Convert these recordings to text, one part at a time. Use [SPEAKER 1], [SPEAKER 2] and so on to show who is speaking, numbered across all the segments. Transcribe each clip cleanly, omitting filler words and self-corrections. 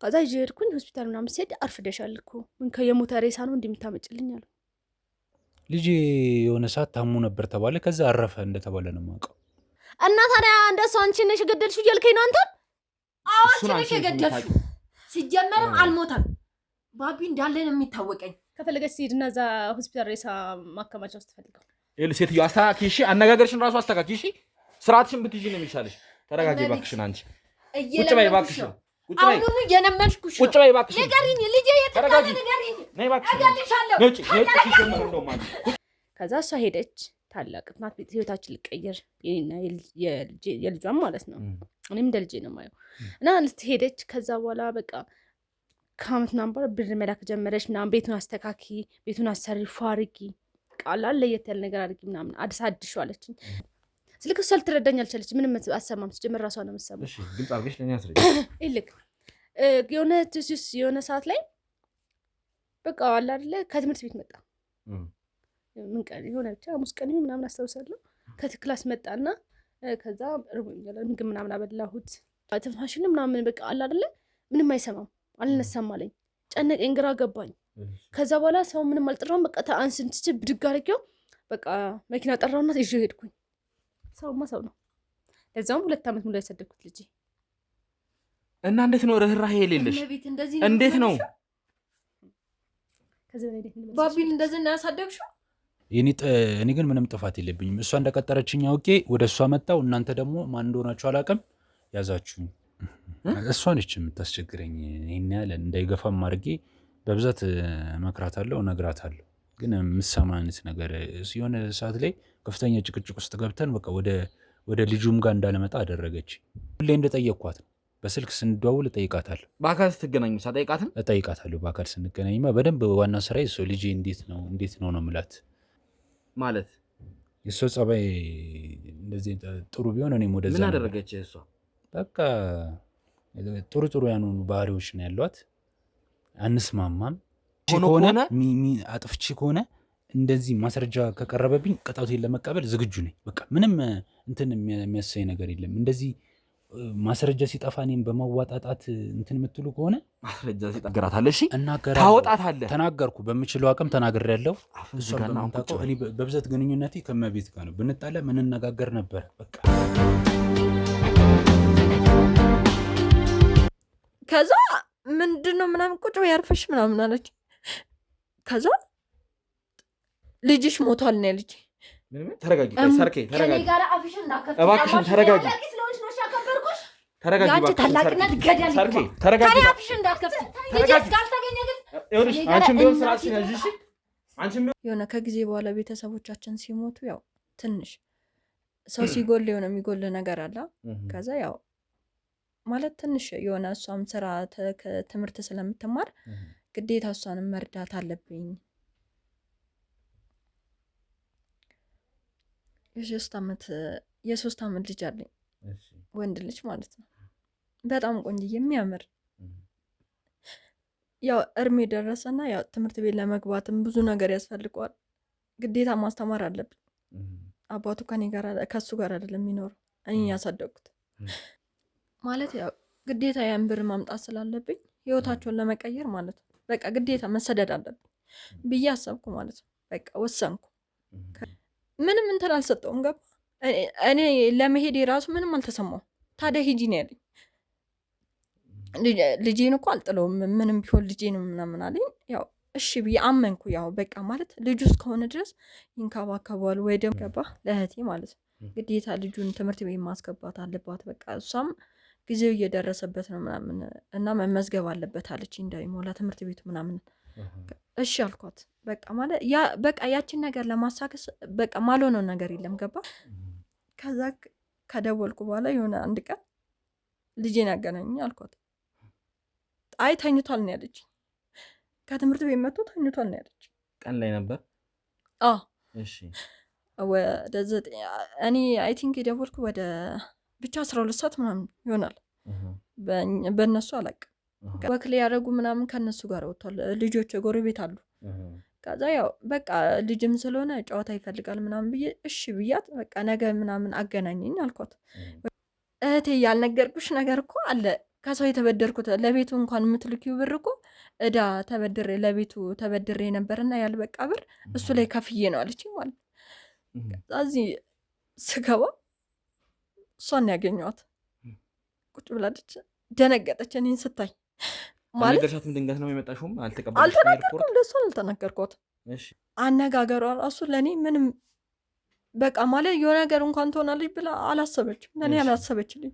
[SPEAKER 1] ከዛ ይሄድኩኝ ሆስፒታል ምናምን ሲሄድ አርፍደሻል እኮ ምን ከየሞተ ሬሳ ነው እንደምታመጭልኝ አሉ።
[SPEAKER 2] ልጅ የሆነ ሰዓት ታሙ ነበር ተባለ። ከዛ አረፈ እንደተባለ ነው የማውቀው።
[SPEAKER 1] እና ታዲያ እንደሱ አንቺ ነሽ የገደልሽው እያልከኝ ነው አንተ?
[SPEAKER 3] አዎ አንቺ ነሽ የገደልሽው። ሲጀመርም አልሞተም። ባቢ እንዳለ ነው የሚታወቀኝ።
[SPEAKER 1] ከፈለገች ሲሄድና እዛ ሆስፒታል ሬሳ ማከማቻ ውስጥ ፈልገው።
[SPEAKER 4] ሴትዮ አስተካክዪ እሺ፣ አነጋገርሽን ራሱ አስተካክዪ እሺ። ስርዓትሽን ብትይዢ ነው የሚሻልሽ። ተረጋጊ እባክሽን። አንቺ ቁጭ በይ እባክሽን። ቁጭ በይ
[SPEAKER 3] አሁን የነመንኩሽ
[SPEAKER 4] ቁጭ በይ እባክሽን።
[SPEAKER 3] ንገሪኝ ልጄ የት እንዳለ ንገሪኝ።
[SPEAKER 4] ነይ እባክሽን።
[SPEAKER 1] ከዛ እሷ ሄደች። ታላቅ ናት። ህይወታችን ልቀየር የኔና የልጇን ማለት ነው። እኔም እንደ ልጄ ነው የማየው። እና ሄደች። ከዛ በኋላ በቃ ከአመት ምናምን በኋላ ብር መላክ ጀመረች ምናምን። ቤቱን አስተካኪ፣ ቤቱን አሰሪ፣ ፏርጊ ቃላል ለየት ያለ ነገር አድርጊ ምናምን አድሽ አለችኝ። ስልክ እሷ ልትረዳኝ አልቻለች። ምንም አሰማም። ስጀምር ራሷ ነው የምትሰማው።
[SPEAKER 4] እሺ ግልጽ አድርገሽ ለኛ አስረጅ።
[SPEAKER 1] ይልክ የሆነ ሰዓት ላይ በቃ አለ አይደለ ከትምህርት ቤት መጣ። ምን ቀን የሆነ ብቻ ሐሙስ ቀን ምናምን አስታውሳለሁ። ከክላስ መጣና ከዛ ርቦኛል ምግብ ምናምን አበላሁት። ትንፋሽን ምናምን በቃ አለ አይደለ ምንም አይሰማም። አልነሳም አለኝ። ጨነቀኝ፣ ግራ ገባኝ። ከዛ በኋላ ሰው ምንም አልጠራውም። በቃ አንስንትች ብድግ አድርጌው በቃ መኪና ጠራውና ይዤ ሄድኩኝ። ሰውማ ሰው ነው። ለዛውም 2 ዓመት ሙሉ ያሳደግኩት ልጅ
[SPEAKER 4] እና እንዴት ነው ርህራሄ የሌለሽ? እንዴት ነው
[SPEAKER 3] ባቢን እንደዚህ ነው ያሳደግሽው?
[SPEAKER 2] እኔ ግን ምንም ጥፋት የለብኝም። እሷ እንደቀጠረችኝ አውቄ ወደ እሷ መጣው። እናንተ ደግሞ ማን እንደሆናችሁ አላውቅም ያዛችሁኝ። እሷ ነች የምታስቸግረኝ። ይሄን ያለ እንዳይገፋም አድርጌ በብዛት እመክራታለሁ፣ እነግራታለሁ። ግን የምትሰማ አይነት ነገር የሆነ ሰዓት ላይ ከፍተኛ ጭቅጭቅ ውስጥ ገብተን በቃ ወደ ልጁም ጋር እንዳለመጣ አደረገች። ሁሌ እንደጠየቅኳት ነው። በስልክ ስንደዋውል እጠይቃታለሁ።
[SPEAKER 4] በአካል ስትገናኙ ሳጠይቃትም
[SPEAKER 2] እጠይቃታለሁ። በአካል ስንገናኝማ በደንብ ዋና ስራዬ እሷ ልጄ እንዴት ነው ነው የምላት።
[SPEAKER 4] ማለት
[SPEAKER 2] የእሷ ጸባይ እንደዚህ ጥሩ ቢሆን እኔም ወደዛ
[SPEAKER 4] ምን አደረገች እሷ?
[SPEAKER 2] በቃ ጥሩ ያንኑ ባህሪዎች ነው ያሏት። አንስማማም ከሆነ አጥፍቼ ከሆነ እንደዚህ ማስረጃ ከቀረበብኝ ቅጣቱን ለመቀበል ዝግጁ ነኝ። በቃ ምንም እንትን የሚያሳይ ነገር የለም። እንደዚህ ማስረጃ ሲጠፋ እኔም በማዋጣጣት እንትን የምትሉ ከሆነ
[SPEAKER 4] ማስረጃ ሲጠገራታለሽ
[SPEAKER 2] ታወጣታለህ። ተናገርኩ፣ በምችለው አቅም ተናግሬያለሁ። እኔ በብዛት ግንኙነቴ ከመቤት ጋር ነው። ብንጣላ ምንነጋገር ነበር። በቃ
[SPEAKER 3] ከዛ ምንድነው ምናምን ቁጭ በይ አርፈሽ ምናምን አለች። ከዛ ልጅሽ ሞቷል ነው ያለች።
[SPEAKER 4] ተረጋጊ ሰርኬ፣ ተረጋጊ
[SPEAKER 3] እባክሽን፣
[SPEAKER 4] ተረጋጊ
[SPEAKER 3] ተረጋጊ። ያንቺ ታላቅነት ገደል
[SPEAKER 4] ሰርኬ፣ ተረጋጊ።
[SPEAKER 3] አፍሽን እንዳትከፍቺ። ልጅሽ ካልተገኘ ግን
[SPEAKER 4] ይኸውልሽ አንቺም ቢሆን ስራሽን ያዥ እሺ። አንቺም ቢሆን
[SPEAKER 3] የሆነ ከጊዜ በኋላ ቤተሰቦቻችን ሲሞቱ ያው ትንሽ ሰው ሲጎል የሆነ የሚጎል ነገር አለ። ከዛ ያው ማለት ትንሽ የሆነ እሷም ስራ ትምህርት ስለምትማር ግዴታ እሷንም መርዳት አለብኝ። የ3 ዓመት ልጅ አለኝ፣ ወንድ ልጅ ማለት ነው። በጣም ቆንጆ የሚያምር ያው እርሜ ደረሰና ያው ትምህርት ቤት ለመግባትም ብዙ ነገር ያስፈልገዋል። ግዴታ ማስተማር አለብኝ። አባቱ ከሱ ጋር አይደለም የሚኖረው፣ እኔ ያሳደግኩት ማለት ያው ግዴታ ያን ብር ማምጣት ስላለብኝ ህይወታቸውን ለመቀየር ማለት ነው። በቃ ግዴታ መሰደድ አለብኝ ብዬ አሰብኩ ማለት ነው። በቃ ወሰንኩ። ምንም እንትን አልሰጠውም። ገባ እኔ ለመሄድ የራሱ ምንም አልተሰማው። ታዲያ ሂጂ ነው ያለኝ። ልጄን እኮ አልጥለውም ምንም ቢሆን ልጄን ምናምን አለኝ። ያው እሺ ብዬ አመንኩ። ያው በቃ ማለት ልጁ እስከሆነ ድረስ ይንከባከባል ወይ ደግሞ ገባ ለእህቴ ማለት ነው። ግዴታ ልጁን ትምህርት ቤት ማስገባት አለባት። በቃ እሷም ጊዜው እየደረሰበት ነው ምናምን እና መመዝገብ አለበት አለች እንዳይሞላ ትምህርት ቤቱ ምናምን። እሺ አልኳት። በቃ ማለት በቃ ያችን ነገር ለማሳከስ በቃ ማልሆነው ነገር የለም። ገባ ከዛ ከደወልኩ በኋላ የሆነ አንድ ቀን ልጄን ያገናኝ አልኳት። አይ ተኝቷል ነው ያለች። ከትምህርት ቤት መጥቶ ተኝቷል ነው ያለች።
[SPEAKER 4] ቀን ላይ ነበር።
[SPEAKER 3] እሺ ወደ 9 እኔ አይ ቲንክ የደወልኩ ወደ ብቻ 12 ሰዓት ምናምን ይሆናል። በእነሱ አላውቅም። ወክል ያደረጉ ምናምን ከነሱ ጋር ወጥቷል። ልጆች ጎረቤት አሉ። ከዛ ያው በቃ ልጅም ስለሆነ ጨዋታ ይፈልጋል ምናምን ብዬ እሺ ብያት በቃ ነገ ምናምን አገናኘኝ አልኳት። እህቴ ያልነገርኩሽ ነገር እኮ አለ ከሰው የተበደርኩት ለቤቱ እንኳን የምትልኪው ብር እኮ እዳ ተበድሬ ለቤቱ ተበድሬ ነበርና ያልበቃ ብር እሱ ላይ ከፍዬ ነው አለችኝ ማለት ነው። እዚህ ስገባ እሷን ያገኘኋት ቁጭ ብላለች። ደነገጠች እኔን ስታይ።
[SPEAKER 4] ማለት ነገርሻትም ድንገት ነው የመጣሽውም
[SPEAKER 3] አልተናገርኩም፣ ለእሷ አልተናገርኳትም። አነጋገሯ ራሱ ለእኔ ምንም በቃ ማለት የሆነ ነገር እንኳን ትሆናለች ብላ አላሰበችም። ለእኔ አላሰበችልኝ።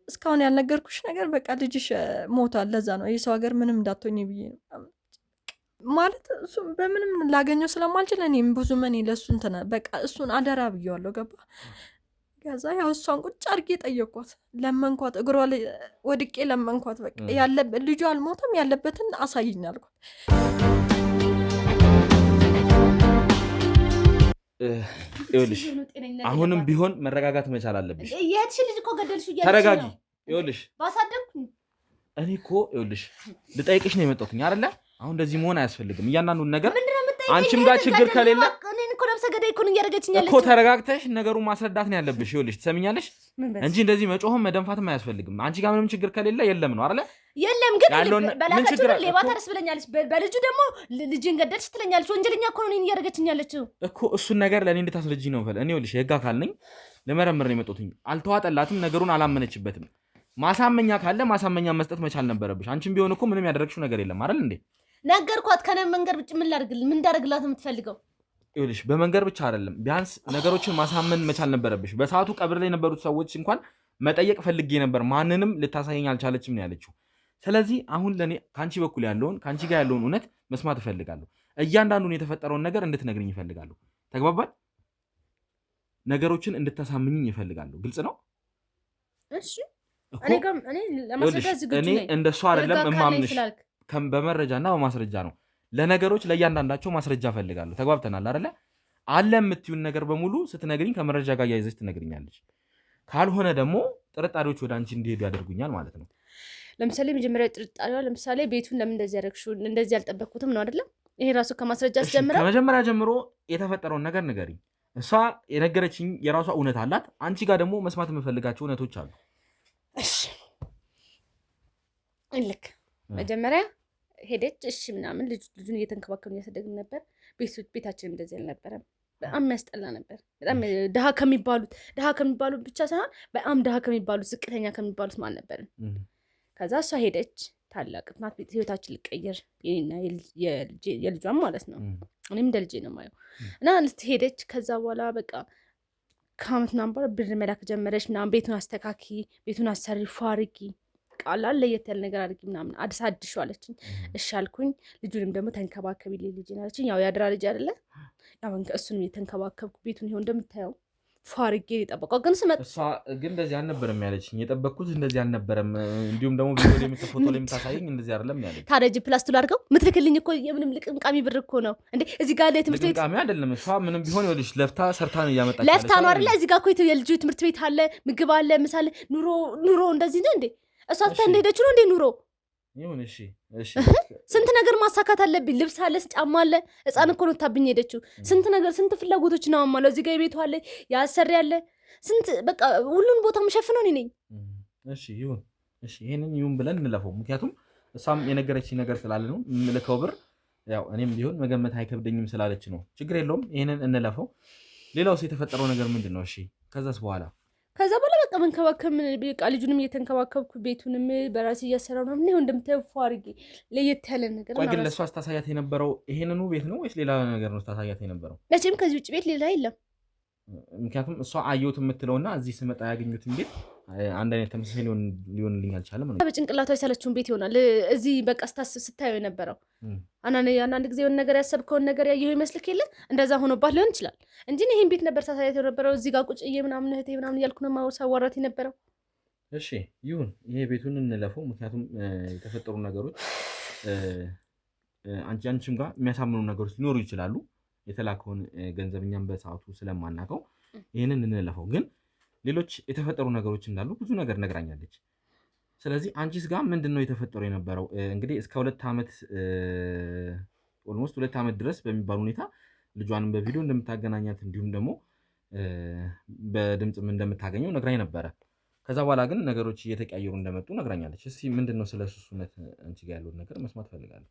[SPEAKER 3] እስካሁን ያልነገርኩሽ ነገር በቃ ልጅሽ ሞቷል፣ ለዛ ነው የሰው ሀገር ምንም እንዳትሆኝ ብዬ ነው ማለት እሱ በምንም ላገኘው ስለማልችል እኔም ብዙ መኔ ለእሱ እንትን በቃ እሱን አደራ ብዬዋለሁ። ገባ። ከዛ ያው እሷን ቁጭ አድርጌ ጠየኳት፣ ለመንኳት፣ እግሯ ላይ ወድቄ ለመንኳት። በቃ ልጁ አልሞተም ያለበትን አሳይኝ አልኳት።
[SPEAKER 4] ይኸውልሽ አሁንም ቢሆን መረጋጋት መቻል አለብሽ።
[SPEAKER 1] የእህትሽ ልጅ እኮ ገደልሽው እያለች ነው።
[SPEAKER 4] ተረጋጊ። ይኸውልሽ
[SPEAKER 1] ባሳደግኩኝ
[SPEAKER 4] እኔ እኮ ይኸውልሽ ልጠይቅሽ ነው የመጣሁት አይደለ? አሁን እንደዚህ መሆን አያስፈልግም። እያንዳንዱን ነገር አንቺም ጋር ችግር ከሌለ
[SPEAKER 1] እኔን እኮ ነብሰ ገዳይ እኮ ነው እያደረገችኝ ያለችው
[SPEAKER 4] እኮ ተረጋግተሽ ነገሩን ማስረዳት ነው ያለብሽ። ይኸውልሽ ትሰሚኛለሽ እንጂ እንደዚህ መጮህም መደንፋትም አያስፈልግም። አንቺ ጋር ምንም ችግር ከሌለ የለም ነው አይደለ?
[SPEAKER 1] የለም ግን በላካችሁ ሌባ ታርስ ብለኛለች፣ በልጁ ደግሞ ልጅን ገደልሽ ትለኛለች። ወንጀለኛ እኮ ነው እኔን እያደረገችኝ ያለችው እኮ።
[SPEAKER 4] እሱን ነገር ለእኔ እንድታስረጂኝ ነው ፈለ። እኔ ይኸውልሽ የህግ አካል ነኝ፣ ልመረምር ነው የመጣሁት። አልተዋጠላትም፣ ነገሩን አላመነችበትም። ማሳመኛ ካለ ማሳመኛ መስጠት መቻል ነበረብሽ። አንቺም ቢሆን እኮ ምንም ያደረግሽው ነገር የለም አይደል እንዴ?
[SPEAKER 1] ነገርኳት። ከነ መንገር ብቻ ምን እንዳደርግላት ነው የምትፈልገው?
[SPEAKER 4] ይኸውልሽ በመንገር ብቻ አይደለም፣ ቢያንስ ነገሮችን ማሳመን መቻል ነበረብሽ። በሰዓቱ ቀብር ላይ የነበሩት ሰዎች እንኳን መጠየቅ ፈልጌ ነበር፣ ማንንም ልታሳየኝ አልቻለችም ነው ያለችው። ስለዚህ አሁን ለኔ ካንቺ በኩል ያለውን ካንቺ ጋር ያለውን እውነት መስማት እፈልጋለሁ። እያንዳንዱን የተፈጠረውን ነገር እንድትነግሪኝ እፈልጋለሁ። ተግባባን? ነገሮችን እንድታሳምኝኝ እፈልጋለሁ። ግልጽ ነው?
[SPEAKER 1] እሺ እኔ ለማስረዳት ዝግጁ ነኝ።
[SPEAKER 4] እኔ እንደሱ አይደለም እማምንሽ በመረጃና በማስረጃ ነው። ለነገሮች ለእያንዳንዳቸው ማስረጃ እፈልጋለሁ። ተግባብተናል አይደለ? አለ የምትዩን ነገር በሙሉ ስትነግሪኝ ከመረጃ ጋር ያይዘሽ ትነግሪኛለሽ። ካልሆነ ደግሞ ጥርጣሬዎች ወደ አንቺ እንዲሄዱ ያደርጉኛል ማለት ነው።
[SPEAKER 1] ለምሳሌ መጀመሪያ ጥርጣሬዋ ለምሳሌ ቤቱን ለምን እንደዚህ ያደረግሽው እንደዚህ ያልጠበቅኩትም ነው አይደለም? ይሄ ራሱ ከማስረጃ አስጀምራ
[SPEAKER 4] ከመጀመሪያ ጀምሮ የተፈጠረውን ነገር ንገሪኝ። እሷ የነገረችኝ የራሷ እውነት አላት። አንቺ ጋር ደግሞ መስማት የምፈልጋቸው እውነቶች አሉ።
[SPEAKER 1] እሺ ልክ መጀመሪያ ሄደች። እሺ ምናምን ልጁን እየተንከባከብን እያሳደግን ነበር። ቤታችንም እንደዚህ አልነበረም። በጣም የሚያስጠላ ነበር። በጣም ድሃ ከሚባሉት ብቻ ሳይሆን በጣም ድሃ ከሚባሉት ዝቅተኛ ከሚባሉት ማለት ነበርን። ከዛ እሷ ሄደች። ታላቅ ናት። ህይወታችን ልቀየር የልጇን ማለት ነው። እኔም እንደ ልጄ ነው የማየው። እና ሄደች። ከዛ በኋላ በቃ ከአመት ምናምን በኋላ ብር መላክ ጀመረች ምናምን። ቤቱን አስተካኪ፣ ቤቱን አሰሪ፣ ፏርጊ ቃላል ለየት ያለ ነገር አድርጊ ምናምን አድሳድሹ አለችኝ። እሺ አልኩኝ። ልጁንም ደግሞ ተንከባከቢልኝ ልጄን አለችኝ። ያው ያድራ ልጅ አይደለ? ያው እሱንም የተንከባከብኩ ቤቱን ይኸው እንደምታየው ፏርጌ የጠበቀው ግን ስመጣ
[SPEAKER 4] እሷ ግን እንደዚህ አልነበረም ያለችኝ። የጠበቅኩት እንደዚህ አልነበረም። እንዲሁም ደግሞ ቪዲዮ ላይ ፎቶ ላይ የምታሳየኝ እንደዚህ አይደለም ያለች።
[SPEAKER 1] ታዲያ ጂ ፕላስ ቱል አድርገው ምትልክልኝ እኮ የምንም ልቅምቃሚ ብር እኮ ነው እንዴ? እዚህ ጋር ላይ ትምህርት ቤት
[SPEAKER 4] ልቅምቃሚ አይደለም። እሷ ምንም ቢሆን ይኸውልሽ ለፍታ ሰርታ ነው እያመጣች
[SPEAKER 1] ለፍታ ነው አይደለ? እዚህ ጋር እኮ የልጁ ትምህርት ቤት አለ፣ ምግብ አለ፣ ምሳሌ ኑሮ እንደዚህ ነው እንዴ? እሷ ፍታ እንደሄደች ነው እንዴ ኑሮ
[SPEAKER 4] ይሁን። እሺ
[SPEAKER 1] ስንት ነገር ማሳካት አለብኝ። ልብስ አለ፣ ጫማ አለ። ህፃን እኮ ነው ታብኝ ሄደችው። ስንት ነገር ስንት ፍላጎቶች ነው አማለው። እዚህ ጋር የቤቱ አለ፣ ያሰሪ አለ፣ ስንት በቃ ሁሉን ቦታ መሸፍነው እኔ ነኝ።
[SPEAKER 4] እሺ ይሁን። እሺ ይሄንን ይሁን ብለን እንለፈው። ምክንያቱም እሷም የነገረችኝ ነገር ስላለ ነው የምልከው ብር። ያው እኔም ቢሆን መገመት አይከብደኝም ስላለች ነው። ችግር የለውም። ይሄንን እንለፈው። ሌላውስ የተፈጠረው ነገር ምንድን ነው? እሺ ከዛስ በኋላ
[SPEAKER 1] በቃ መንከባከብ በቃ ልጁንም እየተንከባከብኩ ቤቱንም በራሴ እያሰራው ነው። ምን ይሁን እንደምታየው ፏርጌ ለየት ያለ ነገር
[SPEAKER 4] ነው። ግን ለእሷ ስታሳያት የነበረው ይሄንኑ ቤት ነው ወይስ ሌላ ነገር ነው ስታሳያት የነበረው?
[SPEAKER 1] መቼም ከዚህ ውጭ ቤት ሌላ የለም።
[SPEAKER 4] ምክንያቱም እሷ አየሁት የምትለውና እዚህ ስመጣ ያገኙትን ቤት አንድ አይነት ተመሳሳይ ሊሆንልኝ አልቻለም ነው።
[SPEAKER 1] በጭንቅላቷ የሳለችውን ቤት ይሆናል እዚህ በቃ ስታየው የነበረው። አንዳንድ ጊዜ የሆነ ነገር ያሰብከውን ነገር ያየኸው ይመስልክ የለ እንደዛ ሆኖባት ሊሆን ይችላል እንጂ ይሄን ቤት ነበር ሳሳያት የነበረው። እዚህ ጋር ቁጭዬ ምናምን እህቴ ምናምን እያልኩ ነው ሳዋራት የነበረው።
[SPEAKER 4] እሺ ይሁን፣ ይሄ ቤቱን እንለፈው። ምክንያቱም የተፈጠሩ ነገሮች አንቺም ጋር የሚያሳምኑ ነገሮች ሊኖሩ ይችላሉ። የተላከውን ገንዘብ እኛም በሰዓቱ ስለማናውቀው ይህንን እንለፈው። ግን ሌሎች የተፈጠሩ ነገሮች እንዳሉ ብዙ ነገር ነግራኛለች። ስለዚህ አንቺስ ጋር ምንድን ነው የተፈጠሩ የነበረው? እንግዲህ እስከ 2 ዓመት ኦልሞስት 2 ዓመት ድረስ በሚባል ሁኔታ ልጇንም በቪዲዮ እንደምታገናኛት እንዲሁም ደግሞ በድምፅም እንደምታገኘው ነግራኝ ነበረ። ከዛ በኋላ ግን ነገሮች እየተቀያየሩ እንደመጡ ነግራኛለች። እስቲ ምንድነው ስለሱ እውነት አንቺ ጋር ያለው ነገር መስማት ፈልጋለሁ።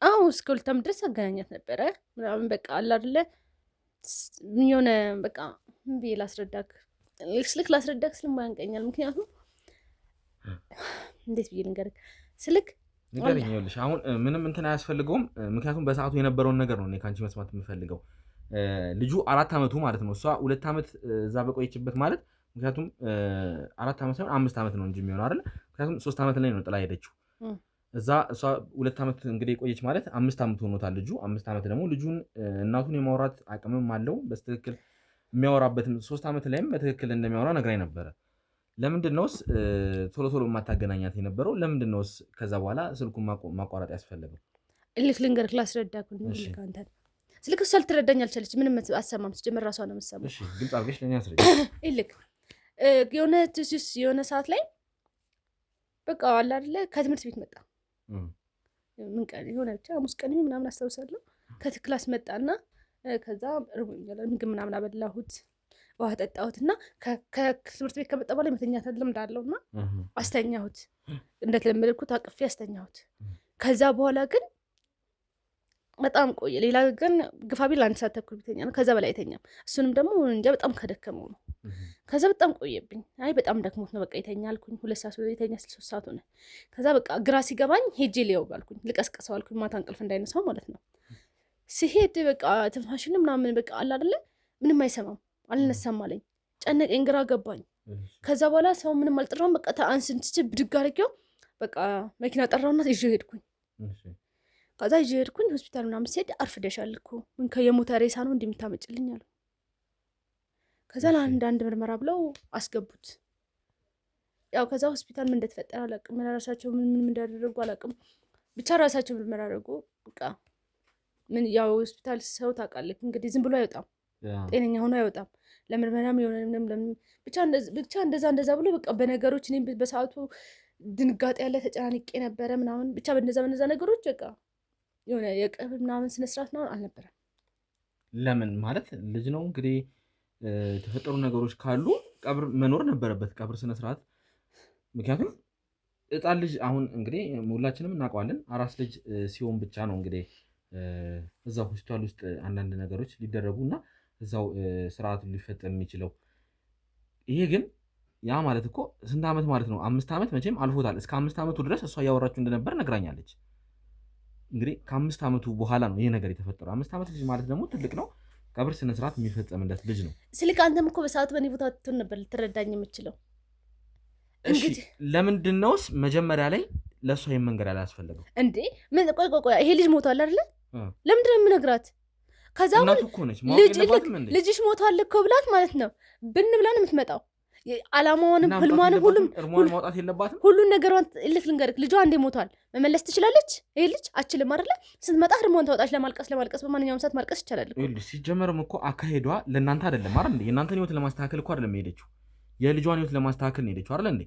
[SPEAKER 1] አዎ እስከ 2 ዓመት ድረስ አገናኛት ነበረ ምናምን በቃ አለ አይደለ የሆነ በቃ ምን ብዬ ላስረዳክ ላስረዳክ ስለማያንቀኛል። ምክንያቱም እንዴት ብዬ ልንገርህ ስልክ
[SPEAKER 4] ንገረኝ። ይኸውልሽ አሁን ምንም እንትን አያስፈልገውም። ምክንያቱም በሰዓቱ የነበረውን ነገር ነው እኔ ከአንቺ መስማት የምፈልገው። ልጁ 4 ዓመቱ ማለት ነው። እሷ 2 ዓመት እዛ በቆየችበት ማለት ምክንያቱም 4 ዓመት ሳይሆን 5 ዓመት ነው እንጂ የሚሆነው አይደል? ምክንያቱም 3 ዓመት ላይ ነው ጥላ ሄደችው። እዛ እሷ 2 ዓመት እንግዲህ የቆየች ማለት 5 ዓመት ሆኖታል ልጁ። 5 ዓመት ደግሞ ልጁን እናቱን የማውራት አቅምም አለው በትክክል የሚያወራበትም 3 ዓመት ላይም በትክክል እንደሚያወራ ነግራኝ ነበረ። ለምንድነውስ ቶሎ ቶሎ የማታገናኛት የነበረው? ለምንድነውስ ከዛ በኋላ ስልኩን ማቋረጥ ያስፈለገው?
[SPEAKER 1] ልንገርህ ላስረዳክ አንተ ስልክ እሷ ልትረዳኝ አልቻለች። ምንም አሰማም ሲጀምር ራሷ ነው የምትሰማው።
[SPEAKER 4] እሺ ግልጽ አድርገሽ ለኔ አስረጂ።
[SPEAKER 1] ይልክ የሆነ ሰዓት ላይ በቃ አለ አይደለ ከትምህርት ቤት መጣ። ምን ቀን የሆነ ብቻ ሐሙስ ቀን ምናምን አስታውሳለሁ። ከክላስ መጣና ከዛ ርቦኛል ምግብ ምናምን አበላሁት፣ ውሃ ጠጣሁትና ከትምህርት ቤት ከመጣ በኋላ መተኛት ልምድ አለውና አስተኛሁት። እንደተለመድኩት አቅፌ አስተኛሁት። ከዛ በኋላ ግን በጣም ቆየ። ሌላ ግን ግፋቢል 1 ሰዓት ተኩል ቢተኛ ነው፣ ከዛ በላይ አይተኛም። እሱንም ደግሞ እንጃ በጣም ከደከመው ነው። ከዛ በጣም ቆየብኝ። አይ በጣም ደክሞት ነው በቃ ይተኛ አልኩኝ። 2 ሰዓት ይተኛ 3 ሰዓት ሆነ። ከዛ በቃ ግራ ሲገባኝ ሄጄ ሊያው አልኩኝ፣ ልቀስቀሰው አልኩኝ፣ ማታ እንቅልፍ እንዳይነሳው ማለት ነው። ሲሄድ በቃ ትንፋሽን ምናምን በቃ አለ አይደለ ምንም አይሰማም፣ አልነሳም አለኝ። ጨነቀኝ፣ ግራ ገባኝ። ከዛ በኋላ ሰው ምንም አልጠራውም። በቃ አንስቼ ብድግ አድርጌው በቃ መኪና ጠራውና ይዤ ሄድኩኝ። ከዛ ይዤ ሄድኩኝ ሆስፒታል ምናምን ሲሄድ አርፍደሻል እኮ ምን ከየሞተ ሬሳ ነው እንደምታመጭልኝ አሉ። ከዛ ለአንዳንድ ምርመራ ብለው አስገቡት። ያው ከዛ ሆስፒታል ምን እንደተፈጠረ አላውቅም። ራሳቸው ምን እንዳደረጉ አላውቅም። ብቻ ራሳቸው ምርመራ አደረጉ። በቃ ምን ያው ሆስፒታል ሰው ታውቃለህ እንግዲህ ዝም ብሎ አይወጣም፣ ጤነኛ ሆኖ አይወጣም። ለምርመራም የሆነ ብቻ እንደዛ ብሎ በቃ በነገሮች እኔም በሰዓቱ ድንጋጤ ያለ ተጨናንቄ ነበረ ምናምን ብቻ በነዛ ነገሮች በቃ የሆነ የቀብር ምናምን ስነስርዓት ነው አልነበረም።
[SPEAKER 4] ለምን ማለት ልጅ ነው እንግዲህ የተፈጠሩ ነገሮች ካሉ ቀብር መኖር ነበረበት፣ ቀብር ስነስርዓት። ምክንያቱም ሕፃን ልጅ አሁን እንግዲህ ሁላችንም እናውቀዋለን፣ አራስ ልጅ ሲሆን ብቻ ነው እንግዲህ እዛው ሆስፒታል ውስጥ አንዳንድ ነገሮች ሊደረጉና እዛው ስርዓቱ ሊፈጸም የሚችለው። ይሄ ግን ያ ማለት እኮ ስንት ዓመት ማለት ነው? 5 ዓመት መቼም አልፎታል። እስከ 5 ዓመቱ ድረስ እሷ እያወራችሁ እንደነበር ነግራኛለች። እንግዲህ ከ5 ዓመቱ በኋላ ነው ይሄ ነገር የተፈጠረው። 5 ዓመት ልጅ ማለት ደግሞ ትልቅ ነው። ቀብር ስነ ስርዓት የሚፈጸምለት ልጅ ነው።
[SPEAKER 1] ስልክ አንተም እኮ በሰዓቱ በእኔ ቦታ ትሆን ነበር ልትረዳኝ የምችለው።
[SPEAKER 4] እንግዲህ ለምንድነውስ መጀመሪያ ላይ ለእሷ ይሄን መንገድ አላስፈለገው እንዴ?
[SPEAKER 1] ምን ቆይ ይሄ ልጅ ሞቷል አይደለ? ለምንድን ነው የምነግራት? ከዛ ልጅሽ ሞቷል እኮ ብላት ማለት ነው ብን ብላ ነው የምትመጣው። አላማዋንም ህልሟንም
[SPEAKER 4] እርሟን ማውጣት የለባትም።
[SPEAKER 1] ሁሉን ነገሯን ልንገርህ፣ ልጇ አንዴ ሞቷል፣ መመለስ ትችላለች። ይሄ ልጅ አችልም አይደለ? ስትመጣ ህልሟን ታወጣች። ለማልቀስ በማንኛውም ሰዓት ማልቀስ ይቻላል እኮ።
[SPEAKER 4] ይኸውልሽ ሲጀመርም እኮ አካሄዷ ለእናንተ አይደለም አይደል እንዴ? የእናንተን ህይወት ለማስተካከል እኮ አይደለም የሄደችው፣ የልጇን ህይወት ለማስተካከል ነው የሄደችው አይደል እንዴ?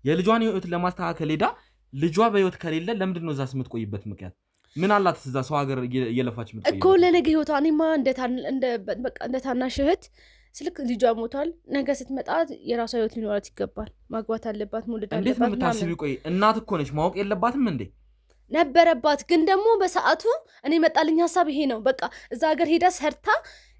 [SPEAKER 4] የልጇን ህይወት ለማስተካከል ሄዳ ልጇ በህይወት ከሌለ ለምንድን ነው እዛስ የምትቆይበት ምክንያት ምን አላት? እዛ ሰው ሀገር እየለፋች የምትቆይበት
[SPEAKER 1] እኮ ለነገ ህይወቷ። እኔማ እንደ ታናሽ እህት ስልክ ልጇ ሞቷል፣ ነገ ስትመጣ የራሷ ህይወት ሊኖራት ይገባል። ማግባት አለባት፣ መውለድ አለባት።
[SPEAKER 4] እንዴት ነው የምታስቢው? ቆይ እናት እኮ ነች፣ ማወቅ የለባትም እንዴ?
[SPEAKER 1] ነበረባት። ግን ደግሞ በሰዓቱ እኔ መጣልኝ ሀሳብ ይሄ ነው። በቃ እዛ ሀገር ሄዳ ሰርታ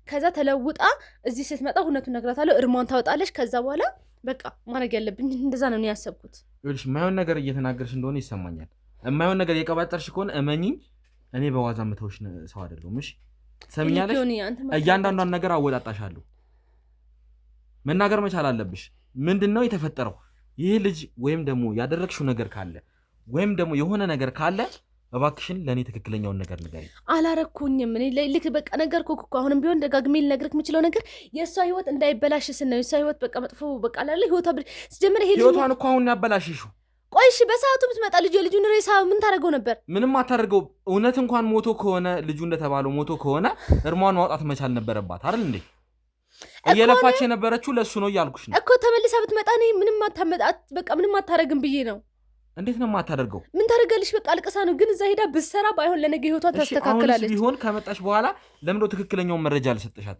[SPEAKER 1] ከዛ ተለውጣ እዚህ ስትመጣ እውነቱን እነግራታለሁ፣ እርሟን ታወጣለች። ከዛ በኋላ በቃ ማድረግ ያለብኝ እንደዛ ነው ያሰብኩት።
[SPEAKER 4] ይኸውልሽ የማይሆን ነገር እየተናገርሽ እንደሆነ ይሰማኛል። የማይሆን ነገር የቀባጠርሽ ከሆነ እመኚኝ፣ እኔ በዋዛ መተውሽ ሰው አይደለሁም። እሺ ሰምኛለሽ? እያንዳንዷን ነገር አወጣጣሻለሁ። መናገር መቻል አለብሽ። ምንድነው የተፈጠረው? ይህ ልጅ ወይም ደግሞ ያደረግሽው ነገር ካለ ወይም ደግሞ የሆነ ነገር ካለ እባክሽን ለእኔ ትክክለኛውን ነገር ንገሪኝ።
[SPEAKER 1] አላረኩኝም እኔ ልክ በቃ ነገርኩህ እኮ። አሁንም ቢሆን ደጋግሜ ልነግርህ የምችለው ነገር የእሷ ህይወት እንዳይበላሽ ስል ነው። የእሷ ህይወት በቃ መጥፎ በቃ ላለ ህይወቷ ሲጀምር ይሄ
[SPEAKER 4] ህይወቷን እኮ አሁን ያበላሽሽው።
[SPEAKER 1] ቆይ እሺ በሰዓቱ ብትመጣ የልጁን ሬሳ ምን ታደርገው ነበር?
[SPEAKER 4] ምንም አታደርገው። እውነት እንኳን ሞቶ ከሆነ ልጁ እንደተባለው ሞቶ ከሆነ እርሟን ማውጣት መቻል ነበረባት አይደል እንዴ? እየለፋች የነበረችው ለሱ ነው እያልኩሽ ነው
[SPEAKER 1] እኮ። ተመልሳ ብትመጣ እኔ ምንም አታመጣት በቃ ምንም አታረግም ብዬ ነው።
[SPEAKER 4] እንዴት ነው የማታደርገው?
[SPEAKER 1] ምን ታደርጋለሽ? በቃ አልቀሳ ነው። ግን እዛ ሄዳ ብትሰራ ባይሆን ለነገ ህይወቷ ታስተካክላለች።
[SPEAKER 4] ቢሆን ከመጣሽ በኋላ ለምንድነው ትክክለኛውን መረጃ አልሰጠሻት?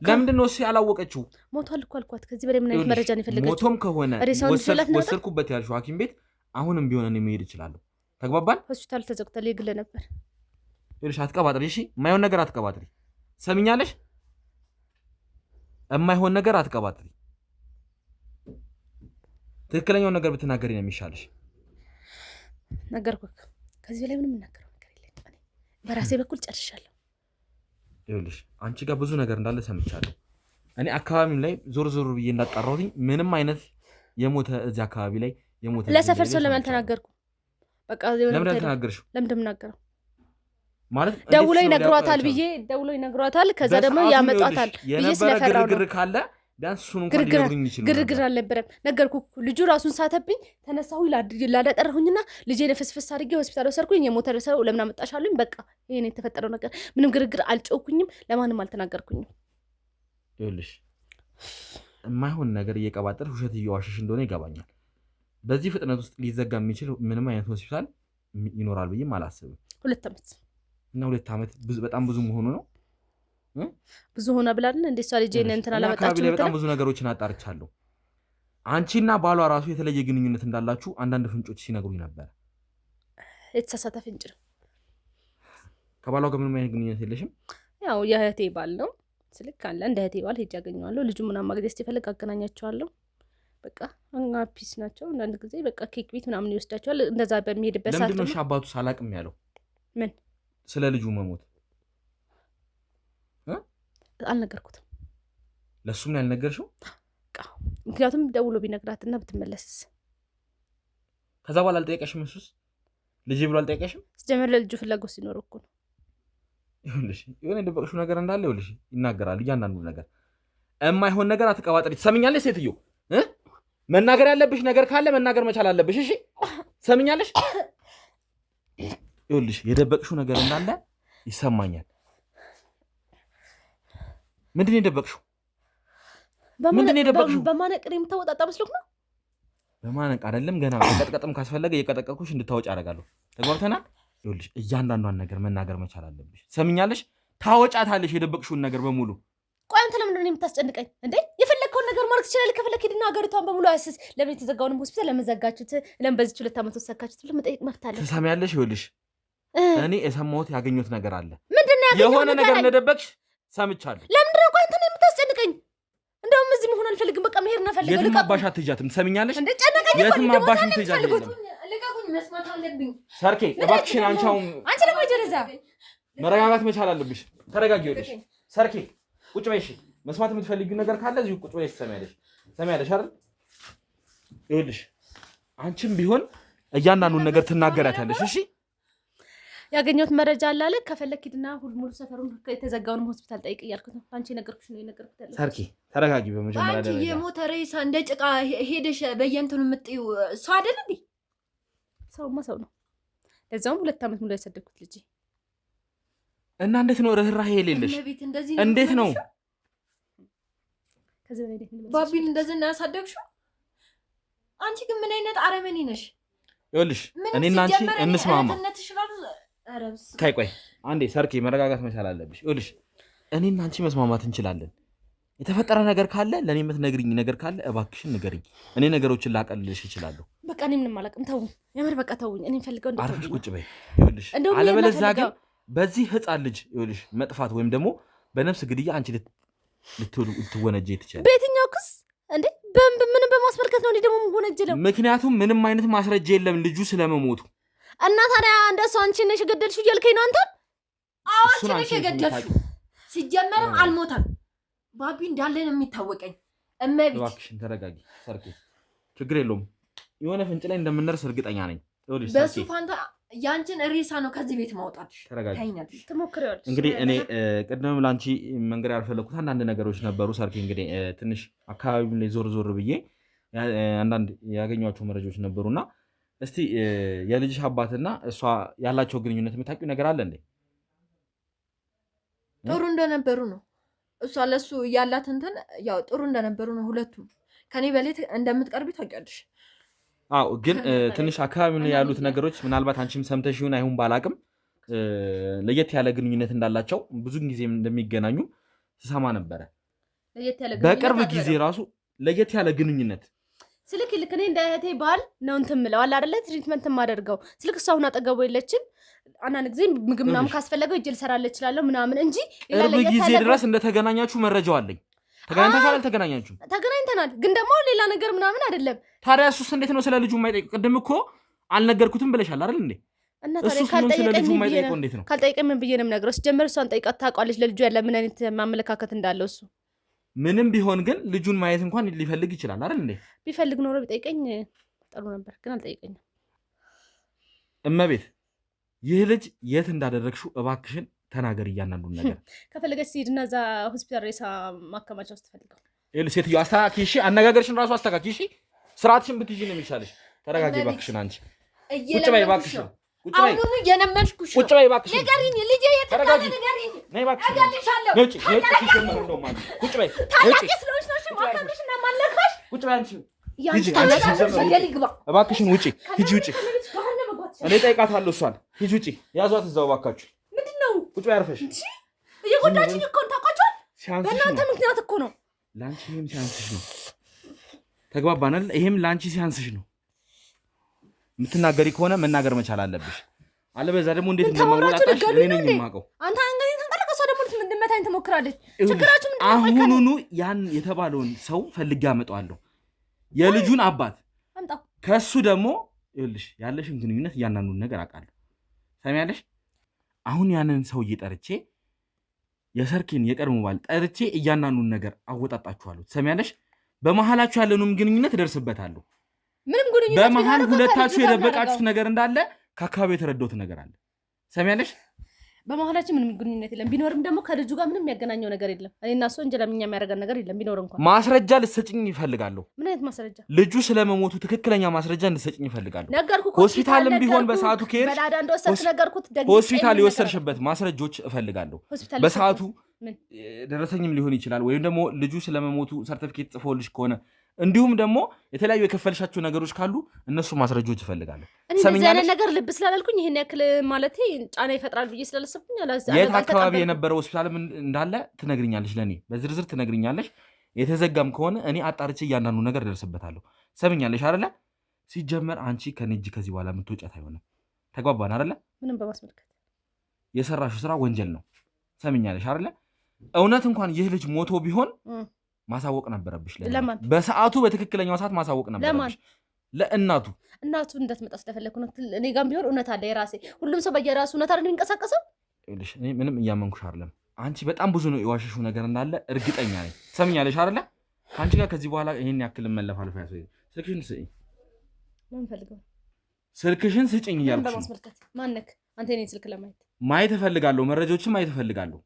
[SPEAKER 4] ለምንድን ነው እሱ ያላወቀችው?
[SPEAKER 1] ሞቷል እኮ አልኳት። ከዚህ በላይ ምን አይነት መረጃ ነው የፈለገችው?
[SPEAKER 4] ሞቶም ከሆነ ወሰድኩበት ያልሽው ሐኪም ቤት አሁንም ቢሆን እኔ መሄድ እችላለሁ። ተግባባን?
[SPEAKER 1] ሆስፒታል ተዘግቷል፣ የግል ነበር።
[SPEAKER 4] ይኸውልሽ አትቀባጥሪ፣ እሺ? የማይሆን ነገር አትቀባጥሪ፣ ሰሚኛለሽ? የማይሆን ነገር አትቀባጥሪ። ትክክለኛውን ነገር ብትናገሪ ነው የሚሻልሽ።
[SPEAKER 1] ነገርኩህ። ከዚህ በላይ ምንም እናገረው ነገር የለም። በራሴ በኩል ጨርሻለሁ።
[SPEAKER 4] ይኸውልሽ አንቺ ጋር ብዙ ነገር እንዳለ ሰምቻለሁ። እኔ አካባቢው ላይ ዞር ዞር ብዬ እንዳጣራሁት ምንም አይነት የሞተ እዚህ አካባቢ ላይ የሞተ
[SPEAKER 1] ለሰፈር ሰው ለምን አልተናገርኩም? በቃ
[SPEAKER 4] ለምን አልተናገርሽው?
[SPEAKER 1] ለምን እንደምናገረው
[SPEAKER 4] ማለት
[SPEAKER 1] ደውሎ ይነግሯታል ብዬ ደውሎ ይነግሯታል። ከዛ ደግሞ ያመጣታል ብዬ ስለፈራው ነው።
[SPEAKER 4] ግርግር ካለ ቢያንስ እሱን እንኳን ሊነግሩኝ ይችላል።
[SPEAKER 1] ግርግር አልነበረም። ነገርኩህ። ልጁ ራሱን ሳተብኝ። ተነሳሁ ላዳጠራሁኝና ልጄን ፍስፍስ አድርጌ ሆስፒታል ወሰድኩኝ። የሞተ ሰው ለምን አመጣሽ አሉኝ። በቃ ይሄ ነው የተፈጠረው ነገር። ምንም ግርግር አልጮኩኝም፣ ለማንም አልተናገርኩኝም።
[SPEAKER 4] ይኸውልሽ የማይሆን ነገር እየቀባጠርሽ ውሸት እየዋሸሽ እንደሆነ ይገባኛል። በዚህ ፍጥነት ውስጥ ሊዘጋ የሚችል ምንም አይነት ሆስፒታል ይኖራል ብዬም አላስብም።
[SPEAKER 1] 2 ዓመት
[SPEAKER 4] እና 2 ዓመት በጣም ብዙ መሆኑ ነው።
[SPEAKER 1] ብዙ ሆነ ብላልን እንደ እሷ ልጄን እንትን አላመጣችም።
[SPEAKER 4] በጣም ብዙ ነገሮችን አጣርቻለሁ። አንቺና ባሏ ራሱ የተለየ ግንኙነት እንዳላችሁ አንዳንድ ፍንጮች ሲነግሩኝ ነበር።
[SPEAKER 1] የተሳሳተ ፍንጭ ነው።
[SPEAKER 4] ከባሏ ጋር ምንም አይነት ግንኙነት የለሽም?
[SPEAKER 1] ያው የእህቴ ባል ነው ስልክ አለ። እንደ እህቴ ባል ሄጄ አገኘዋለሁ። ልጁ ምናምን ማግኘት ሲፈልግ አገናኛቸዋለሁ። በቃ ፒስ ናቸው። አንዳንድ ጊዜ በቃ ኬክ ቤት ምናምን ይወስዳቸዋል። እንደዛ በሚሄድበት ሰዓት
[SPEAKER 4] ለምንድን ነው አባቱ ሳላቅም ያለው?
[SPEAKER 1] ምን
[SPEAKER 4] ስለ ልጁ መሞት
[SPEAKER 1] አልነገርኩትም።
[SPEAKER 4] ለሱም ነው ያልነገርሽው?
[SPEAKER 1] ምክንያቱም ደውሎ ቢነግራትና ብትመለስስ?
[SPEAKER 4] ከዛ በኋላ አልጠየቀሽም? እሱስ ልጅ ብሎ አልጠየቀሽም?
[SPEAKER 1] ስጀመር ለልጁ ፍላጎት ሲኖር እኮ ነው።
[SPEAKER 4] ይኸውልሽ የሆነ የደበቅሽው ነገር እንዳለ ይኸውልሽ ይናገራል። እያንዳንዱ ነገር የማይሆን ነገር አትቀባጥሪ። ትሰሚኛለሽ ሴትዮ? መናገር ያለብሽ ነገር ካለ መናገር መቻል አለብሽ። እሺ ትሰሚኛለሽ? ይኸውልሽ የደበቅሽው ነገር እንዳለ ይሰማኛል። ምንድን ነው የደበቅሽው?
[SPEAKER 1] በማነቅ የምታወጣጣ መስሎክ ነው?
[SPEAKER 4] በማነቅ አይደለም። ገና ቀጥቀጥም ካስፈለገ እየቀጠቀጥኩሽ እንድታወጭ አደርጋለሁ። ተግባብተናል? ይኸውልሽ እያንዳንዷን ነገር መናገር መቻል አለብሽ። ሰምኛለሽ? ታወጫታለሽ የደበቅሽውን ነገር በሙሉ።
[SPEAKER 1] ቆይ አንተ ለምንድን ነው የምታስጨንቀኝ እንዴ? የፈለግከውን ነገር ማድረግ ትችላለህ። ከፈለክ ሂድና ሀገሪቷን በሙሉ አያስስ። ለምን የተዘጋውንም ሆስፒታል ለምን ዘጋችሁት? ለምን በዚች 2 ዓመት ወሰካችሁት ብለህ መጠየቅ መብት አለ።
[SPEAKER 4] ትሰሚያለሽ? ይኸውልሽ እኔ የሰማሁት ያገኘሁት ነገር አለ።
[SPEAKER 1] ምንድን ነው ያገኘሁት?
[SPEAKER 4] የሆነ ነገር እንደደበቅሽ ሰምቻለሁ።
[SPEAKER 1] ለምንድን ነው ቆይ አንተ ነው የምታስጨንቀኝ? እንደውም እዚህ መሆን አልፈልግም። በቃ መሄድ ነው ፈልገው።
[SPEAKER 4] የትም አባሽ አትሄጃትም። ትሰሚኛለሽ?
[SPEAKER 1] እንደ ጨነቀኝ።
[SPEAKER 4] የትም አባሽ አትሄጃትም።
[SPEAKER 3] ልቀቁኝ፣ መስማት አለብኝ።
[SPEAKER 4] ሰርኬ እባክሽን፣ አንቺ
[SPEAKER 1] ደግሞ ጀረዛ
[SPEAKER 4] መረጋጋት መቻል አለብሽ። ተረጋጊ። ይኸውልሽ ሰርኬ ቁጭ በይ። እሺ መስማት የምትፈልጊው ነገር ካለ እዚሁ ቁጭ በይ። ትሰሚያለሽ አይደል? ይኸውልሽ አንቺም ቢሆን እያንዳንዱን ነገር ትናገራታለሽ። እሺ
[SPEAKER 1] ያገኘሁት መረጃ አለ። ከፈለክ ሂድና ሙሉ ሰፈሩን የተዘጋውንም ሆስፒታል ጠይቅ እያልኩት ነው። አንቺ የነገርኩሽ ነው የነገርኩት ያለው።
[SPEAKER 4] ሰርኪ ተረጋጊ። በመጀመሪያ ደረጃ
[SPEAKER 3] አንቺ የሞተ ሬሳ እንደ ጭቃ ሄደሽ በየእንትኑ የምትይው ሰው አይደል እንዴ?
[SPEAKER 1] ሰውማ ሰው ነው። ለዛውም 2 ዓመት ሙሉ ያሰደኩት ልጅ
[SPEAKER 4] እና እንዴት ነው ርህራሄ የሌለሽ? እንዴት ነው
[SPEAKER 1] ከዚህ በላይ
[SPEAKER 3] ባቢን እንደዚህ ነው ያሳደግሽው? አንቺ ግን ምን አይነት አረመኔ ነሽ?
[SPEAKER 4] ይኸውልሽ እኔና አንቺ እንስማማ። ቆይ አንዴ ሰርኬ መረጋጋት መቻል አለብሽ። ይኸውልሽ እኔና አንቺ መስማማት እንችላለን። የተፈጠረ ነገር ካለ ለእኔ የምትነግሪኝ ነገር ካለ እባክሽን ንገሪኝ። እኔ ነገሮችን ላቀልልሽ እችላለሁ።
[SPEAKER 1] በቃ እኔ ምንም አላውቅም። ተውኝ፣ የምር በቃ ተውኝ። እኔ ፈልገው እንደው
[SPEAKER 4] አርፈሽ ቁጭ በይ። ይኸውልሽ አለበለዚያ ግን በዚህ ህፃን ልጅ ይኸውልሽ መጥፋት ወይም ደግሞ በነፍስ ግድያ አንቺ ልትወነጀ ትችላለሽ።
[SPEAKER 1] በየትኛው ክስ እንዴ? ምንም በማስመልከት ነው እንዴ ደግሞ የምወነጀለው?
[SPEAKER 4] ምክንያቱም ምንም አይነት ማስረጃ የለም ልጁ ስለመሞቱ።
[SPEAKER 1] እና ታዲያ እንደሱ አንቺ ነሽ የገደልሽው እያልከኝ ነው አንተ?
[SPEAKER 3] አዎ አንቺ ነሽ የገደልሽው። ሲጀመርም አልሞተም። ባቢ እንዳለ ነው የሚታወቀኝ። እመቤት
[SPEAKER 4] እባክሽን ተረጋጊ ሰርኬ፣ ችግር የለውም። የሆነ ፍንጭ ላይ እንደምንደርስ እርግጠኛ ነኝ። ይኸውልሽ
[SPEAKER 3] በሱ ፋንታ ያንቺን ሬሳ ነው ከዚህ ቤት ማውጣትሽ።
[SPEAKER 4] ተረጋጊ።
[SPEAKER 1] ትሞክሪዋለሽ።
[SPEAKER 4] እንግዲህ እኔ ቅድም ላንቺ መንገር ያልፈለኩት አንዳንድ ነገሮች ነበሩ ሰርኬ። እንግዲህ ትንሽ አካባቢውን ላይ ዞር ዞር ብዬ አንዳንድ ያገኟቸው መረጃዎች ነበሩና እስቲ የልጅሽ አባትና እሷ ያላቸው ግንኙነት የምታውቂው ነገር አለ እንዴ?
[SPEAKER 3] ጥሩ እንደነበሩ ነው። እሷ ለሱ ያላት እንትን ያው ጥሩ እንደነበሩ ነው። ሁለቱም ከኔ በላይ እንደምትቀርቢ ታውቂያለሽ።
[SPEAKER 4] አዎ ግን ትንሽ አካባቢው ላይ ያሉት ነገሮች ምናልባት አንቺም ሰምተሽ ይሁን አይሁን ባላቅም ለየት ያለ ግንኙነት እንዳላቸው ብዙ ጊዜም እንደሚገናኙ ስሰማ ነበረ። በቅርብ ጊዜ ራሱ ለየት ያለ ግንኙነት
[SPEAKER 1] ስልክ ልክ እኔ እንደ እህቴ ባል ነው እንትን የምለው አለ አይደለ ትሪትመንት የማደርገው ስልክ እሷ አሁን አጠገቡ የለችም። አንዳንድ ጊዜ ምግብ ምናምን ካስፈለገው እጅ ልሰራለች እችላለሁ ምናምን እንጂ
[SPEAKER 4] ቅርብ ጊዜ ድረስ እንደተገናኛችሁ መረጃው አለኝ። ተገናኝታችኋል? አልተገናኛችሁም?
[SPEAKER 1] ተገናኝተናል፣ ግን ደግሞ ሌላ ነገር ምናምን አይደለም።
[SPEAKER 4] ታዲያ እሱስ እንዴት ነው ስለ ልጁ የማይጠይቀው? ቅድም እኮ አልነገርኩትም ብለሻል አይደል እንዴ?
[SPEAKER 1] እና ታዲያ ካልጠየቀኝ
[SPEAKER 4] እንዴት ነው?
[SPEAKER 1] ካልጠየቀኝ ምን ብዬ ነው የምነግረው? ሲጀመር እሷን ጠይቃት ታውቃለች ለልጁ ያለ ምን አይነት ማመለካከት እንዳለው እሱ
[SPEAKER 4] ምንም ቢሆን ግን ልጁን ማየት እንኳን ሊፈልግ ይችላል አይደል እንዴ?
[SPEAKER 1] ቢፈልግ ኖሮ ቢጠይቀኝ ጥሩ ነበር፣ ግን አልጠየቀኝም።
[SPEAKER 4] እመቤት ይህ ልጅ የት እንዳደረግሽው እባክሽን ተናገር እያንዳንዱን ነገር።
[SPEAKER 1] ከፈለገች ሲሄድና እዛ ሆስፒታል ሬሳ ማከማቻ ውስጥ ፈልገው።
[SPEAKER 4] ይኸውልሽ ሴትዮ አስተካክዪ እሺ፣ አነጋገርሽን ራሱ አስተካክዪ እሺ። ስርዓትሽን ብትይዢ ነው የሚሻልሽ። ተረጋጊ እባክሽን። አንቺ ቁጭ በይ እባክሽን።
[SPEAKER 3] አሁን እየለመንኩሽ
[SPEAKER 4] ቁጭ በይ እባክሽን።
[SPEAKER 3] ንገሪኝ ልጄ የት እንዳለ ንገሪኝ።
[SPEAKER 4] ነይ እባክሽን።
[SPEAKER 3] እገልሻለሁ።
[SPEAKER 4] ነጭ ሲጀመር እንደውም አንቺ ቁጭ በይ።
[SPEAKER 3] ታላቂ ስለሆንሽ ነው ማከብሽና ማለካሽ።
[SPEAKER 4] ቁጭ በይ አንቺ።
[SPEAKER 3] ያንቺ ታላቂ ገደል ይግባ።
[SPEAKER 4] እባክሽን ውጪ፣ ሂጂ ውጪ። እኔ ጠይቃታለሁ እሷን። ሂጂ ውጪ። ያዟት እዛው እባካችሁ።
[SPEAKER 1] ምንድነው?
[SPEAKER 4] ቁጭ በይ አርፈሽ።
[SPEAKER 1] እየጎዳችኝ እኮ ነው ታውቃችኋል።
[SPEAKER 4] ሲያንስሽ
[SPEAKER 1] በእናንተ ምክንያት እኮ ነው።
[SPEAKER 4] ለአንቺ ይሄም ሲያንስሽ ነው። ተግባባን አይደል? ይሄም ለአንቺ ሲያንስሽ ነው። የምትናገሪ ከሆነ መናገር መቻል አለብሽ። አለበዛ ደግሞ እንዴት እንደማወጣጣሽ እኔ ነኝ የማውቀው።
[SPEAKER 1] አንተ አንገቴ ተንቀለቀ እሷ ደግሞ እንድመታኝ ትሞክራለች። ችግራችሁ ምንድነው?
[SPEAKER 4] አሁኑኑ ያን የተባለውን ሰው ፈልጌ አመጣዋለሁ። የልጁን አባት
[SPEAKER 1] አምጣው።
[SPEAKER 4] ከሱ ደግሞ ይኸውልሽ ያለሽን ግንኙነት እያንዳንዱን ነገር አውቃለሁ። ሰሚያለሽ? አሁን ያንን ሰውዬ ጠርቼ የሰርኬን የቀድሞ ባል ጠርቼ እያንዳንዱን ነገር አወጣጣችኋለሁ። ሰሚያለሽ? በመሀላችሁ ያለንም ግንኙነት እደርስበታለሁ።
[SPEAKER 1] ምንም ግንኙነት
[SPEAKER 4] በመሀል ሁለታችሁ የደበቃችሁት ነገር እንዳለ ከአካባቢ የተረዳሁት ነገር አለ። ሰሚያለሽ?
[SPEAKER 1] በመሀላችን ምንም ግንኙነት የለም። ቢኖርም ደግሞ ከልጁ ጋር ምንም የሚያገናኘው ነገር የለም። እኔና እሱ እንጀራ ምኛ የሚያደርገን ነገር የለም። ቢኖር እንኳን
[SPEAKER 4] ማስረጃ ልትሰጭኝ ይፈልጋለሁ።
[SPEAKER 1] ምን አይነት ማስረጃ?
[SPEAKER 4] ልጁ ስለመሞቱ ትክክለኛ ማስረጃ ልትሰጭኝ ይፈልጋለሁ።
[SPEAKER 1] ነገርኩህ።
[SPEAKER 4] ሆስፒታልም ቢሆን በሰዓቱ ከሄድሽ
[SPEAKER 1] በላዳ እንደወሰድክ ነገርኩት።
[SPEAKER 4] ሆስፒታል የወሰድሽበት ማስረጃዎች እፈልጋለሁ። በሰዓቱ ደረሰኝም ሊሆን ይችላል፣ ወይም ደግሞ ልጁ ስለመሞቱ ሰርቲፊኬት ጽፎልሽ ከሆነ እንዲሁም ደግሞ የተለያዩ የከፈልሻቸው ነገሮች ካሉ እነሱ ማስረጃዎች እፈልጋለሁ።
[SPEAKER 1] ሰምኛለሽ? ነገር ልብ ስላላልኩኝ ይሄን ያክል ማለት ጫና ይፈጥራል ብዬ ስላልሰብኩኝ
[SPEAKER 4] የት አካባቢ የነበረው ሆስፒታል እንዳለ ትነግሪኛለሽ፣ ለኔ በዝርዝር ትነግሪኛለሽ። የተዘጋም ከሆነ እኔ አጣርቼ እያንዳንዱ ነገር ደርስበታለሁ። ሰምኛለሽ አይደለ? ሲጀመር አንቺ ከኔ እጅ ከዚህ በኋላ የምትወጫት አይሆንም። ተግባባን አይደለ?
[SPEAKER 1] ምንም በማስመልከት
[SPEAKER 4] የሰራሽው ስራ ወንጀል ነው። ሰምኛለሽ አይደለ? እውነት እንኳን ይህ ልጅ ሞቶ ቢሆን ማሳወቅ ነበረብሽ። በሰዓቱ በትክክለኛው ሰዓት ማሳወቅ ነበረብሽ። ለእናቱ እንዳትመጣ ስለፈለኩ ነው። እኔ ጋርም ቢሆን እውነት አለ የራሴ። ሁሉም ሰው በየራሱ እውነት አይደል የሚንቀሳቀሰው። እኔ ምንም እያመንኩሽ አይደለም። አንቺ በጣም ብዙ ነው የዋሸሽው ነገር እንዳለ እርግጠኛ ነኝ። ሰምኛለሽ አይደለ? አንቺ ጋር ከዚህ በኋላ ይሄን ያክል መለፋለፍ ያሰ ስልክሽን ስጪኝ። ምን ፈልገው? ስልክሽን ስጪኝ እያልኩሽ ነው።
[SPEAKER 1] በማስመልከት ማነክ አንተ? እኔን ስልክ ለማየት
[SPEAKER 4] ማየት እፈልጋለሁ። መረጃዎችን ማየት እፈልጋለሁ።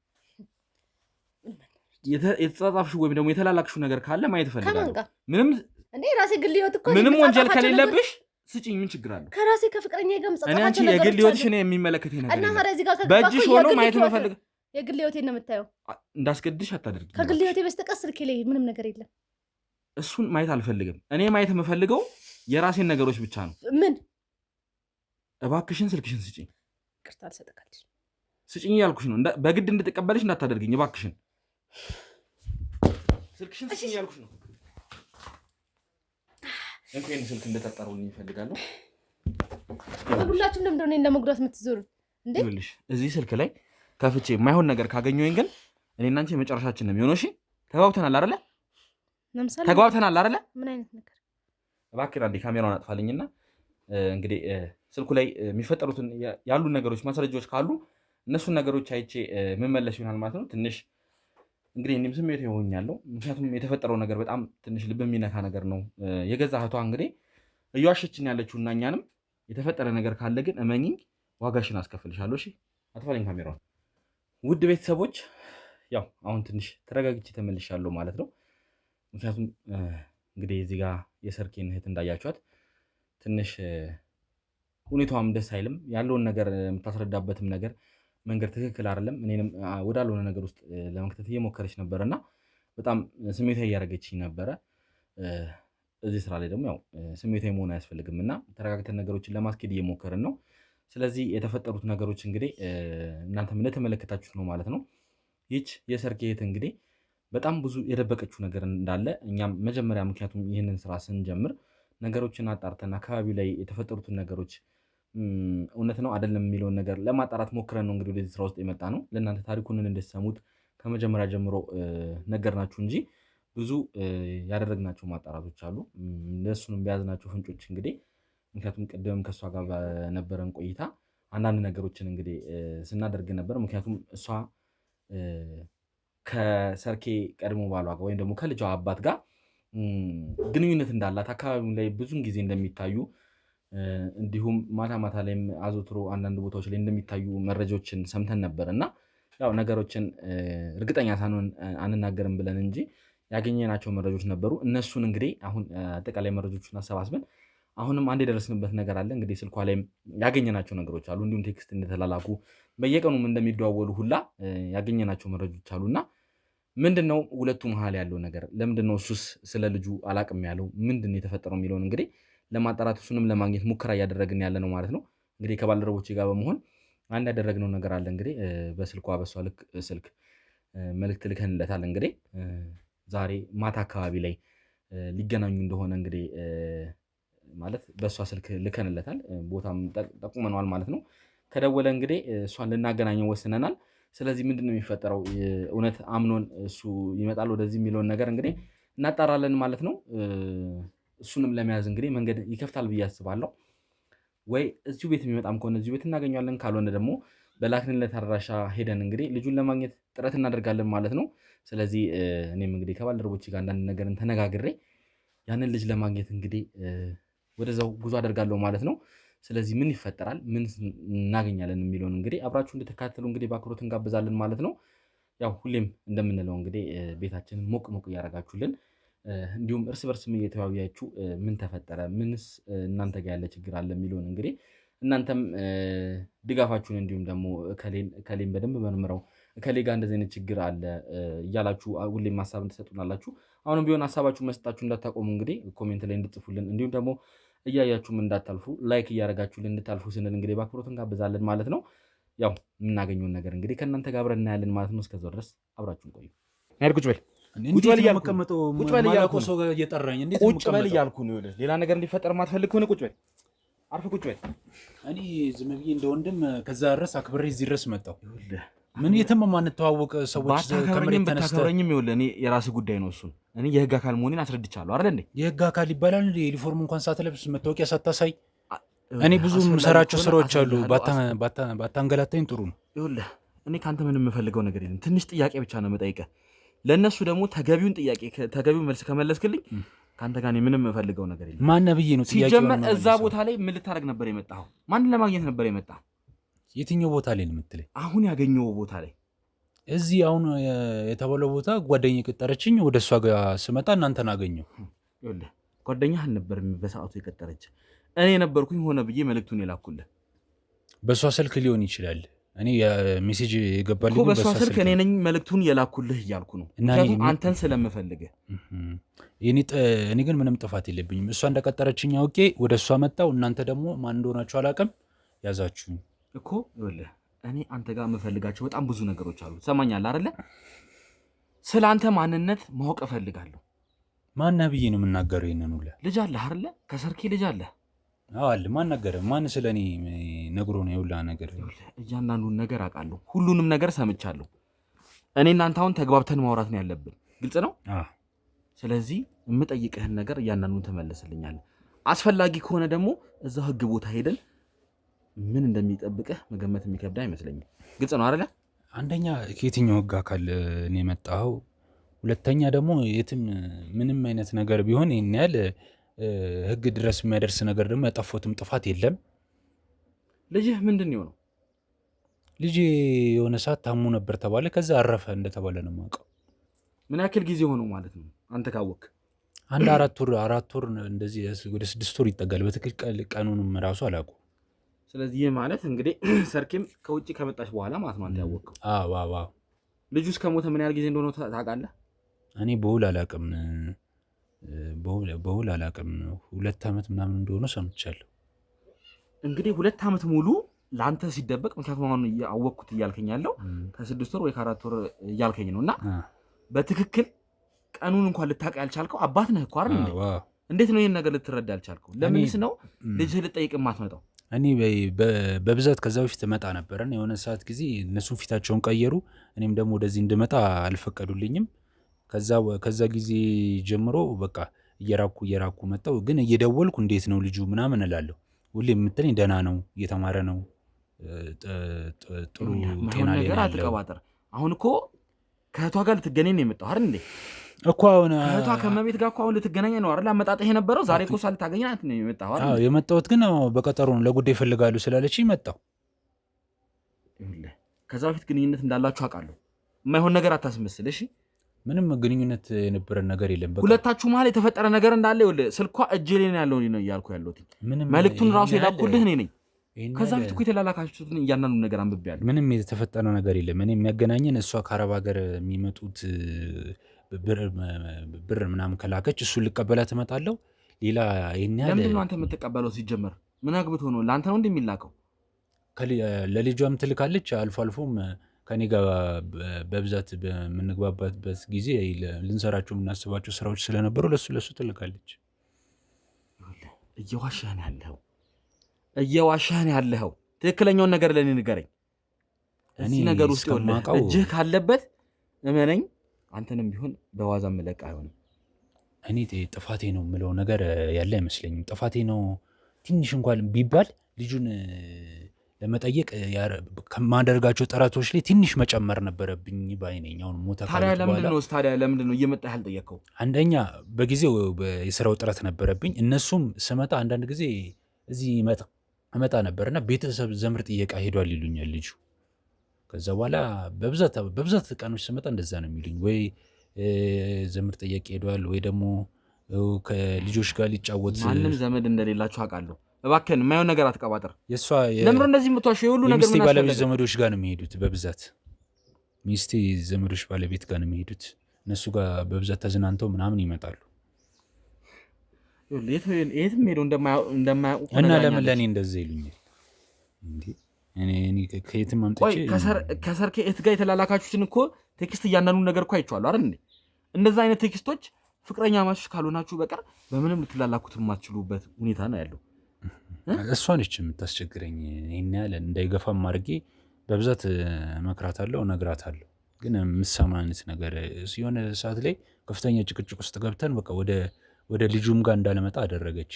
[SPEAKER 4] የተጻጻፍሽው ወይም ደግሞ የተላላክሽው ነገር ካለ ማየት እፈልጋለሁ። ምንም
[SPEAKER 1] እንዴ ራሴ ግል ህይወት እኮ
[SPEAKER 4] ምንም ወንጀል ከሌለብሽ ስጪኝ። ምን ችግር አለው?
[SPEAKER 1] ከራሴ ከፍቅረኛ ጋር መጻጻፋቸው
[SPEAKER 4] ነገር አንቺ የግል ህይወትሽ ነው የሚመለከተኝ ነገር እና ታዲያ ጋር በእጅሽ ሆኖ ማየት እፈልጋለሁ።
[SPEAKER 1] የግል ህይወቴን ነው የምታየው።
[SPEAKER 4] እንዳስገድድሽ አታደርጊ።
[SPEAKER 1] ከግል ህይወቴ በስተቀር ስልኬ ላይ ምንም ነገር የለም።
[SPEAKER 4] እሱን ማየት አልፈልግም። እኔ ማየት የምፈልገው የራሴን ነገሮች ብቻ ነው።
[SPEAKER 1] ምን?
[SPEAKER 4] እባክሽን ስልክሽን ስጪኝ።
[SPEAKER 1] ቅርታ አልሰጠካልሽ።
[SPEAKER 4] ስጪኝ ያልኩሽ ነው። በግድ እንድትቀበልሽ እንዳታደርግኝ እባክሽን። ስልክሽን ስጪኝ ያልኩሽ ነው። እንኳን ስልክ እንደተጠሩልኝ ይፈልጋለሁ።
[SPEAKER 1] ሁላችሁም ለምንድን ነው እኔን ለመጉዳት የምትዞሩት እንዴ? ይኸውልሽ
[SPEAKER 4] እዚህ ስልክ ላይ ከፍቼ የማይሆን ነገር ካገኘሁኝ ግን እኔና አንቺ የመጨረሻችን ነው የሚሆነው። እሺ ተግባብተናል አይደለ? ተግባብተናል አይደለ? ምን አይነት ነገር? እባክህ አንዴ ካሜራውን አጥፋልኝና እንግዲህ ስልኩ ላይ የሚፈጠሩትን ያሉ ነገሮች ማስረጃዎች ካሉ እነሱን ነገሮች አይቼ መመለስ ይሆናል ማለት ነው። ትንሽ እንግዲህ እኔም ስሜት ይሆኛለሁ። ምክንያቱም የተፈጠረው ነገር በጣም ትንሽ ልብ የሚነካ ነገር ነው። የገዛ እህቷ እንግዲህ እየዋሸችን ያለችው እና እኛንም የተፈጠረ ነገር ካለ ግን እመኚኝ ዋጋሽን አስከፍልሻለሁ። እሺ አጥፋልኝ ካሜራውን። ውድ ቤተሰቦች ያው አሁን ትንሽ ተረጋግቼ ተመልሻለሁ ማለት ነው። ምክንያቱም እንግዲህ እዚህ ጋር የሰርኬን እህት እንዳያችኋት ትንሽ ሁኔታዋም ደስ አይልም። ያለውን ነገር የምታስረዳበትም ነገር መንገድ ትክክል አይደለም። እኔንም ወዳልሆነ ነገር ውስጥ ለመክተት እየሞከረች ነበርና በጣም ስሜታዊ እያደረገችኝ ነበረ። እዚህ ስራ ላይ ደግሞ ያው ስሜታዊ መሆን አያስፈልግም እና ተረጋግተን ነገሮችን ለማስኬድ እየሞከርን ነው። ስለዚህ የተፈጠሩት ነገሮች እንግዲህ እናንተም እንደተመለከታችሁት ነው ማለት ነው። ይህች የሰርኬ እህት እንግዲህ በጣም ብዙ የደበቀችው ነገር እንዳለ እኛም መጀመሪያ ምክንያቱም ይህንን ስራ ስንጀምር ነገሮችን አጣርተን አካባቢው ላይ የተፈጠሩትን ነገሮች እውነት ነው አይደለም የሚለውን ነገር ለማጣራት ሞክረን ነው እንግዲህ ወደዚህ ስራ ውስጥ የመጣ ነው። ለእናንተ ታሪኩን እንድትሰሙት ከመጀመሪያ ጀምሮ ነገርናችሁ እንጂ ብዙ ያደረግናቸው ማጣራቶች አሉ። እነሱንም በያዝናቸው ፍንጮች እንግዲህ ምክንያቱም ቅድምም ከእሷ ጋር በነበረን ቆይታ አንዳንድ ነገሮችን እንግዲህ ስናደርግ ነበር። ምክንያቱም እሷ ከሰርኬ ቀድሞ ባሏ ጋር ወይም ደግሞ ከልጇ አባት ጋር ግንኙነት እንዳላት አካባቢው ላይ ብዙን ጊዜ እንደሚታዩ እንዲሁም ማታ ማታ ላይም አዘውትሮ አንዳንድ ቦታዎች ላይ እንደሚታዩ መረጃዎችን ሰምተን ነበር እና ያው ነገሮችን እርግጠኛ ሳንሆን አንናገርም ብለን እንጂ ያገኘናቸው መረጃዎች ነበሩ። እነሱን እንግዲህ አሁን አጠቃላይ መረጃዎችን አሰባስበን አሁንም አንድ የደረስንበት ነገር አለ። እንግዲህ ስልኳ ላይም ያገኘናቸው ነገሮች አሉ። እንዲሁም ቴክስት እንደተላላኩ በየቀኑም እንደሚደዋወሉ ሁላ ያገኘናቸው መረጃዎች አሉና ምንድነው ሁለቱ መሀል ያለው ነገር? ለምንድነው እሱስ ስለ ልጁ አላቅም ያለው? ምንድነው የተፈጠረው የሚለውን እንግዲህ ለማጣራት እሱንም ለማግኘት ሙከራ እያደረግን ያለ ነው ማለት ነው። እንግዲህ ከባልደረቦቼ ጋር በመሆን አንድ ያደረግነው ነገር አለ። እንግዲህ በስልኳ በሷ ስልክ መልእክት ልከንለታል። እንግዲህ ዛሬ ማታ አካባቢ ላይ ሊገናኙ እንደሆነ እንግዲህ ማለት በሷ ስልክ ልከንለታል። ቦታም ጠቁመነዋል ማለት ነው። ከደወለ እንግዲህ እሷን ልናገናኘው ወስነናል። ስለዚህ ምንድነው የሚፈጠረው? እውነት አምኖን እሱ ይመጣል ወደዚህ የሚለውን ነገር እንግዲህ እናጣራለን ማለት ነው። እሱንም ለመያዝ እንግዲህ መንገድ ይከፍታል ብዬ አስባለሁ። ወይ እዚሁ ቤት የሚመጣም ከሆነ እዚሁ ቤት እናገኘዋለን፣ ካልሆነ ደግሞ በላክንለት አድራሻ ሄደን እንግዲህ ልጁን ለማግኘት ጥረት እናደርጋለን ማለት ነው። ስለዚህ እኔም እንግዲህ ከባልደረቦቼ ጋር አንዳንድ ነገርን ተነጋግሬ ያንን ልጅ ለማግኘት እንግዲህ ወደዛው ጉዞ አደርጋለሁ ማለት ነው። ስለዚህ ምን ይፈጠራል፣ ምን እናገኛለን የሚለውን እንግዲህ አብራችሁ እንድትከታተሉ እንግዲህ በአክብሮት እንጋብዛለን ማለት ነው። ያው ሁሌም እንደምንለው እንግዲህ ቤታችንን ሞቅ ሞቅ እያደረጋችሁልን እንዲሁም እርስ በርስም እየተወያያችሁ ምን ተፈጠረ፣ ምንስ እናንተ ጋር ያለ ችግር አለ የሚለውን እንግዲህ እናንተም ድጋፋችሁን እንዲሁም ደግሞ እከሌን በደንብ መርምረው እከሌ ጋር እንደዚህ አይነት ችግር አለ እያላችሁ ሁሌም ሀሳብ እንድትሰጡናላችሁ። አሁንም ቢሆን ሀሳባችሁ መስጠታችሁ እንዳታቆሙ እንግዲህ ኮሜንት ላይ እንድትጽፉልን እንዲሁም ደግሞ እያያችሁም እንዳታልፉ ላይክ እያደረጋችሁልን እንድታልፉ ስንል እንግዲህ በአክብሮት እንጋብዛለን ማለት ነው። ያው የምናገኘውን ነገር እንግዲህ ከእናንተ ጋር አብረን እናያለን ማለት ነው። እስከዛው ድረስ አብራችሁን ቆዩ። ቁጭ በል ቁጭ በል እያልኩ ነው። ሌላ ነገር እንዲፈጠር ማትፈልግ ከሆነ ቁጭ በል፣ አርፈህ ቁጭ በል።
[SPEAKER 2] እኔ ዝም ብዬ እንደ ወንድም ከዛ ድረስ አክብሬ እዚህ ድረስ መጣሁ። ምን የትም የማንተዋወቅ ሰዎች
[SPEAKER 4] ከመሬት ተነስተህ ባታከብረኝም ይኸውልህ እኔ የራስህ ጉዳይ ነው። እሱን እኔ የህግ አካል መሆኔን አስረድቻለሁ አይደል እንዴ?
[SPEAKER 2] የህግ አካል ይባላል እንዴ? ዩኒፎርም እንኳን ሳትለብስ መታወቂያ ሳታሳይ። እኔ ብዙ የምሰራቸው ስራዎች አሉ። ባታንገላታኝ ጥሩ ነው።
[SPEAKER 4] ይኸውልህ እኔ ከአንተ ምንም የምፈልገው ነገር የለም። ትንሽ ጥያቄ ብቻ ነው የምጠይቀህ። ለእነሱ ደግሞ ተገቢውን ጥያቄ ተገቢውን መልስ ከመለስክልኝ ከአንተ ጋር ምንም የምፈልገው ነገር የለም።
[SPEAKER 2] ማን ነብዬ ነው ጥያቄው?
[SPEAKER 4] ሲጀመር እዛ ቦታ ላይ ምን ልታደርግ ነበር የመጣኸው? ማንን ለማግኘት ነበር የመጣኸው?
[SPEAKER 2] የትኛው ቦታ ላይ ነው የምትለኝ?
[SPEAKER 4] አሁን ያገኘው ቦታ ላይ
[SPEAKER 2] እዚህ አሁን የተባለው ቦታ ጓደኛ የቀጠረችኝ። ወደ እሷ ጋር ስመጣ እናንተን አገኘው።
[SPEAKER 4] ይኸውልህ ጓደኛህ አልነበረም በሰዓቱ የቀጠረች፣ እኔ ነበርኩኝ። ሆነ ብዬ መልእክቱን የላኩልህ
[SPEAKER 2] በእሷ ስልክ ሊሆን ይችላል። እኔ ሜሴጅ የገባልኝ
[SPEAKER 4] በእሷ ስልክ እኔ ነኝ መልእክቱን የላኩልህ እያልኩ ነው። ምክንያቱም አንተን ስለምፈልግህ።
[SPEAKER 2] እኔ ግን ምንም ጥፋት የለብኝም። እሷ እንደቀጠረችኝ አውቄ ወደ እሷ መጣው። እናንተ ደግሞ ማን እንደሆናችሁ አላውቅም፣ ያዛችሁኝ
[SPEAKER 4] እኮ። ይኸውልህ እኔ አንተ ጋር የምፈልጋቸው በጣም ብዙ ነገሮች አሉ። ትሰማኛለህ አይደለ? ስለ አንተ ማንነት ማወቅ እፈልጋለሁ።
[SPEAKER 2] ማነህ ብዬ ነው የምናገረው? ይሄንን ሁላ
[SPEAKER 4] ልጅ አለህ አይደለ? ከሰርኬ ልጅ አለህ?
[SPEAKER 2] አዎ አለ። ማን ነገረ? ማን ስለ እኔ ነግሮ ነው የሁላ ነገር?
[SPEAKER 4] እያንዳንዱን ነገር አውቃለሁ። ሁሉንም ነገር ሰምቻለሁ። እኔ እናንተ አሁን ተግባብተን ማውራት ነው ያለብን። ግልጽ ነው? ስለዚህ የምጠይቅህን ነገር እያንዳንዱን ትመልስልኛለህ። አስፈላጊ ከሆነ ደግሞ እዛው ህግ ቦታ ሄደን ምን እንደሚጠብቅህ መገመት የሚከብድ አይመስለኝም። ግልጽ ነው አይደለ?
[SPEAKER 2] አንደኛ ከየትኛው ህግ አካል ነው የመጣኸው? ሁለተኛ ደግሞ የትም ምንም አይነት ነገር ቢሆን ይሄን ያህል ህግ ድረስ የሚያደርስ ነገር ደግሞ ያጠፋሁትም ጥፋት የለም።
[SPEAKER 4] ልጅህ ምንድን ነው የሆነው?
[SPEAKER 2] ልጄ የሆነ ሰዓት ታሞ ነበር ተባለ። ከዛ አረፈ እንደተባለ ነው የማውቀው።
[SPEAKER 4] ምን ያክል ጊዜ ሆነው ማለት ነው አንተ ካወቅህ?
[SPEAKER 2] አንድ 4 ወር እንደዚህ ወደ 6 ወር ይጠጋል። በትክክል ቀኑንም ራሱ አላውቀውም።
[SPEAKER 4] ስለዚህ ይህ ማለት እንግዲህ ሰርኬም ከውጭ ከመጣች በኋላ ማለት ነው አንተ ያወቅኸው?
[SPEAKER 2] አዎ።
[SPEAKER 4] ልጁ እስከሞተ ምን ያህል ጊዜ እንደሆነ ታውቃለህ?
[SPEAKER 2] እኔ በውል አላውቅም። 2 ዓመት ምናምን እንደሆነ ሰምቻለሁ።
[SPEAKER 4] እንግዲህ 2 ዓመት ሙሉ ለአንተ ሲደበቅ፣ ምክንያቱም አሁን አወቅኩት እያልከኝ ያለው ከ6 ወር ወይ ከ4 ወር እያልከኝ ነው። እና በትክክል ቀኑን እንኳን ልታውቅ ያልቻልከው አባት ነህ እኮ አይደል እንዴ? እንዴት ነው ይሄን ነገር ልትረዳ ያልቻልከው? ለምንስ ነው ልጅህ ልጠይቅ የማትመጣው?
[SPEAKER 2] እኔ በብዛት ከዛ በፊት እመጣ ነበረን። የሆነ ሰዓት ጊዜ እነሱም ፊታቸውን ቀየሩ፣ እኔም ደግሞ ወደዚህ እንድመጣ አልፈቀዱልኝም። ከዛ ጊዜ ጀምሮ በቃ እየራኩ መጣው። ግን እየደወልኩ እንዴት ነው ልጁ ምናምን እላለሁ። ሁሌ የምትለኝ ደህና ነው፣ እየተማረ ነው፣ ጥሩ ጤና ላይ ነው ያለው።
[SPEAKER 4] አሁን እኮ ከእህቷ ጋር ልትገናኝ ነው የመጣው አይደል እንዴ?
[SPEAKER 2] እኮ አሁን
[SPEAKER 4] ከእህቷ ከመቤት ጋር እኮ አሁን ልትገናኝ ነው አይደል? አመጣጥህ የነበረው ዛሬ እኮ ሳልታገኛት ነው የመጣው አይደል?
[SPEAKER 2] አዎ የመጣሁት ግን በቀጠሮ ነው። ለጉዳይ ይፈልጋሉ ስላለችኝ መጣሁ።
[SPEAKER 4] ከዛ በፊት ግንኙነት እንዳላችሁ አውቃለሁ። የማይሆን ነገር አታስመስል እሺ።
[SPEAKER 2] ምንም ግንኙነት የነበረን ነገር የለም።
[SPEAKER 4] ሁለታችሁ መሀል የተፈጠረ ነገር እንዳለ ይኸውልህ፣ ስልኳ እጄ ላይ ነው ያለው ነው እያልኩ ያለሁት። መልዕክቱን ራሱ የላኩልህ እኔ ነኝ። ከዛ በፊት እኮ የተላላካችሁትን እያንዳንዱ ነገር አንብቤያለሁ።
[SPEAKER 2] ምንም የተፈጠረ ነገር የለም። እኔ የሚያገናኘን እሷ ከአረብ ሀገር የሚመጡት ብር ምናምን ከላከች እሱን ልቀበላት እመጣለሁ። ሌላ ይሄን ያህል
[SPEAKER 4] ለምንድን ነው አንተ የምትቀበለው? ሲጀመር ምን አግብቶ ነው? ለአንተ ነው እንደሚላከው?
[SPEAKER 2] ለልጇም ትልካለች። አልፎ አልፎም ከኔ ጋር በብዛት በምንግባባበት ጊዜ ልንሰራቸው የምናስባቸው ስራዎች ስለነበሩ ለሱ ትልካለች።
[SPEAKER 4] እየዋሻህን ያለኸው ትክክለኛውን ነገር ለእኔ ንገረኝ። እዚህ ነገር ውስጥ እጅህ ካለበት እመነኝ፣ አንተንም ቢሆን በዋዛ መለቅ አይሆንም።
[SPEAKER 2] እኔ ጥፋቴ ነው የምለው ነገር ያለ አይመስለኝም። ጥፋቴ ነው ትንሽ እንኳን ቢባል ልጁን ለመጠየቅ ከማደርጋቸው ጥረቶች ላይ ትንሽ መጨመር ነበረብኝ ባይነኝ። አሁን ሞተ
[SPEAKER 4] ታዲያ ለምንድን ነው እየመጣህ ያልጠየቀው?
[SPEAKER 2] አንደኛ በጊዜው የስራው ጥረት ነበረብኝ። እነሱም ስመጣ አንዳንድ ጊዜ እዚህ እመጣ ነበርና ቤተሰብ ዘምር ጥየቃ ሄዷል ይሉኛል ልጁ። ከዛ በኋላ በብዛት ቀኖች ስመጣ እንደዛ ነው የሚሉኝ። ወይ ዘምር ጥየቃ ሄዷል ወይ ደግሞ ከልጆች ጋር ሊጫወት።
[SPEAKER 4] ማንም ዘመድ እንደሌላችሁ አውቃለሁ። እባክህን የማይሆን ነገር አትቀባጥር። ለምሮ እንደዚህ የምትዋሸው የሁሉ ነገር
[SPEAKER 2] ሚስቴ ባለቤት ዘመዶች ጋር ነው የሚሄዱት በብዛት። ሚስቴ ዘመዶች ባለቤት ጋር ነው የሚሄዱት። እነሱ ጋር በብዛት ተዝናንተው ምናምን ይመጣሉ።
[SPEAKER 4] የትም ሄደው እንደማያውቁ
[SPEAKER 2] እና ለምን ለእኔ እንደዛ ይሉኛል? ከየትም አምጥቼ
[SPEAKER 4] ከሰርኬ እህት ጋር የተላላካችሁትን እኮ ቴክስት እያንዳንዱ ነገር እኮ አይቼዋለሁ አይደል እንዴ? እንደዛ አይነት ቴክስቶች ፍቅረኛ ማቾች ካልሆናችሁ በቀር በምንም ልትላላኩት የማትችሉበት ሁኔታ ነው ያለው።
[SPEAKER 2] እሷ ነች የምታስቸግረኝ። ይሄን ያህል እንዳይገፋም አድርጌ በብዛት እመክራታለሁ፣ እነግራታለሁ። ግን የምትሰማ አይነት ነገር የሆነ ሰዓት ላይ ከፍተኛ ጭቅጭቅ ውስጥ ገብተን በቃ ወደ ልጁም ጋር እንዳለመጣ አደረገች።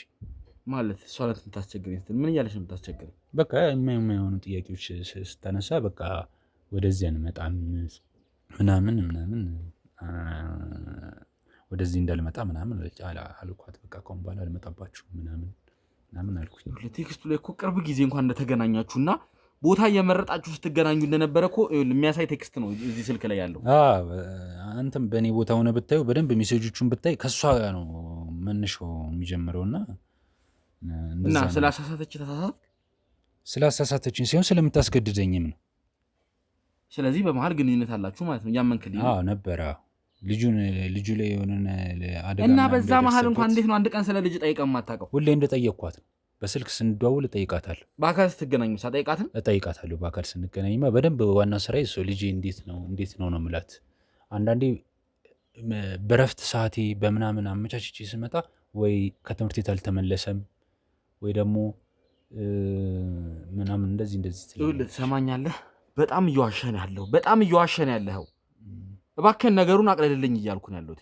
[SPEAKER 4] ማለት እሷ ናት የምታስቸግረኝ? ምን እያለች ነው የምታስቸግረኝ?
[SPEAKER 2] በቃ የማይሆኑ ጥያቄዎች ስታነሳ በቃ ወደዚህ አንመጣም ምናምን ወደዚህ እንዳልመጣ ምናምን አልኳት። በቃ ከአሁን በኋላ አልመጣባችሁም ምናምን አልኩኝ።
[SPEAKER 4] ቴክስቱ ላይ እኮ ቅርብ ጊዜ እንኳን እንደተገናኛችሁና ቦታ እየመረጣችሁ ስትገናኙ እንደነበረ እኮ የሚያሳይ ቴክስት ነው እዚህ ስልክ ላይ ያለው።
[SPEAKER 2] አንተም በእኔ ቦታ ሆነ ብታዩ በደንብ ሜሴጆቹን ብታይ ከእሷ ጋር ነው መነሻው የሚጀምረውና ስላሳሳተችን ሲሆን ስለምታስገድደኝም ነው።
[SPEAKER 4] ስለዚህ በመሀል ግንኙነት አላችሁ ማለት ነው? እያመንክልኝ
[SPEAKER 2] ነበረ ልጁ ላይ የሆነ አደጋ
[SPEAKER 4] እና በዛ መሀል እንኳን እንዴት ነው አንድ ቀን ስለ ልጅ ጠይቀህ የማታውቀው?
[SPEAKER 2] ሁሌ እንደጠየቅኳት ነው። በስልክ ስንደዋውል እጠይቃታለሁ።
[SPEAKER 4] በአካል ስትገናኙ ሳጠይቃትን
[SPEAKER 2] እጠይቃታለሁ። በአካል ስንገናኝማ በደንብ ዋና ስራዬ እሱ ልጄ እንዴት ነው ነው የምላት። አንዳንዴ በረፍት ሰዓቴ በምናምን አመቻችቼ ስመጣ ወይ ከትምህርት ቤት አልተመለሰም ወይ ደግሞ ምናምን እንደዚህ
[SPEAKER 4] ትሰማኛለህ? በጣም እየዋሸን ያለኸው እባክህን ነገሩን አቅለልልኝ እያልኩ ነው ያለሁት።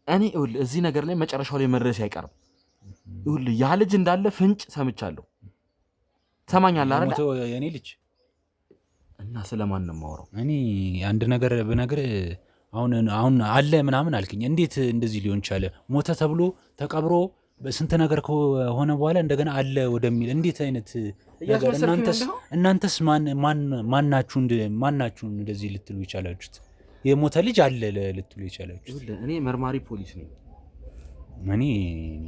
[SPEAKER 4] እኔ እዚህ ነገር ላይ መጨረሻው ላይ መድረስ አይቀርም። ያ ልጅ እንዳለ ፍንጭ ሰምቻለሁ። ትሰማኛለህ አይደል?
[SPEAKER 2] የኔ ልጅ
[SPEAKER 4] እና ስለማን ነው የማወራው?
[SPEAKER 2] እኔ አንድ ነገር ብነግርህ አሁን አለ ምናምን አልክኝ። እንዴት እንደዚህ ሊሆን ቻለ? ሞተ ተብሎ ተቀብሮ በስንት ነገር ከሆነ በኋላ እንደገና አለ ወደሚል እንዴት አይነት ነገር? እናንተስ ማናችሁ እንደዚህ ልትሉ ይቻላችሁት? የሞተ ልጅ አለ ልትሉ ይቻላችሁት?
[SPEAKER 4] እኔ መርማሪ ፖሊስ ነኝ። እኔ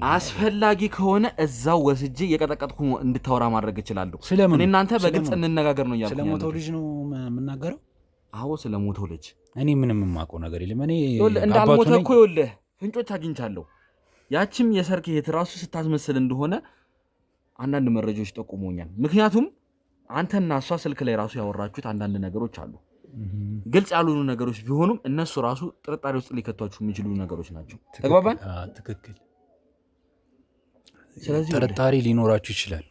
[SPEAKER 4] አስፈላጊ ከሆነ እዛው ወስጄ የቀጠቀጥኩ እንድታወራ ማድረግ እችላለሁ። እኔ እናንተ በግልጽ እንነጋገር ነው እያልኩ።
[SPEAKER 2] ስለሞተው ልጅ ነው የምናገረው?
[SPEAKER 4] አዎ ስለሞተው ልጅ
[SPEAKER 2] እኔ ምንም የማውቀው ነገር የለም። እኔ
[SPEAKER 4] እንዳልሞተ እኮ ይኸውልህ ፍንጮች አግኝቻለሁ። ያችም የሰርክ እህት ራሱ ስታስመስል እንደሆነ አንዳንድ መረጃዎች ጠቁሞኛል። ምክንያቱም አንተና እሷ ስልክ ላይ ራሱ ያወራችሁት አንዳንድ ነገሮች አሉ። ግልጽ ያልሆኑ ነገሮች ቢሆኑም እነሱ ራሱ ጥርጣሬ ውስጥ ሊከቷችሁ የሚችሉ ነገሮች ናቸው። ተግባባን?
[SPEAKER 2] ትክክል።
[SPEAKER 4] ስለዚህ
[SPEAKER 2] ጥርጣሬ ሊኖራችሁ ይችላሉ።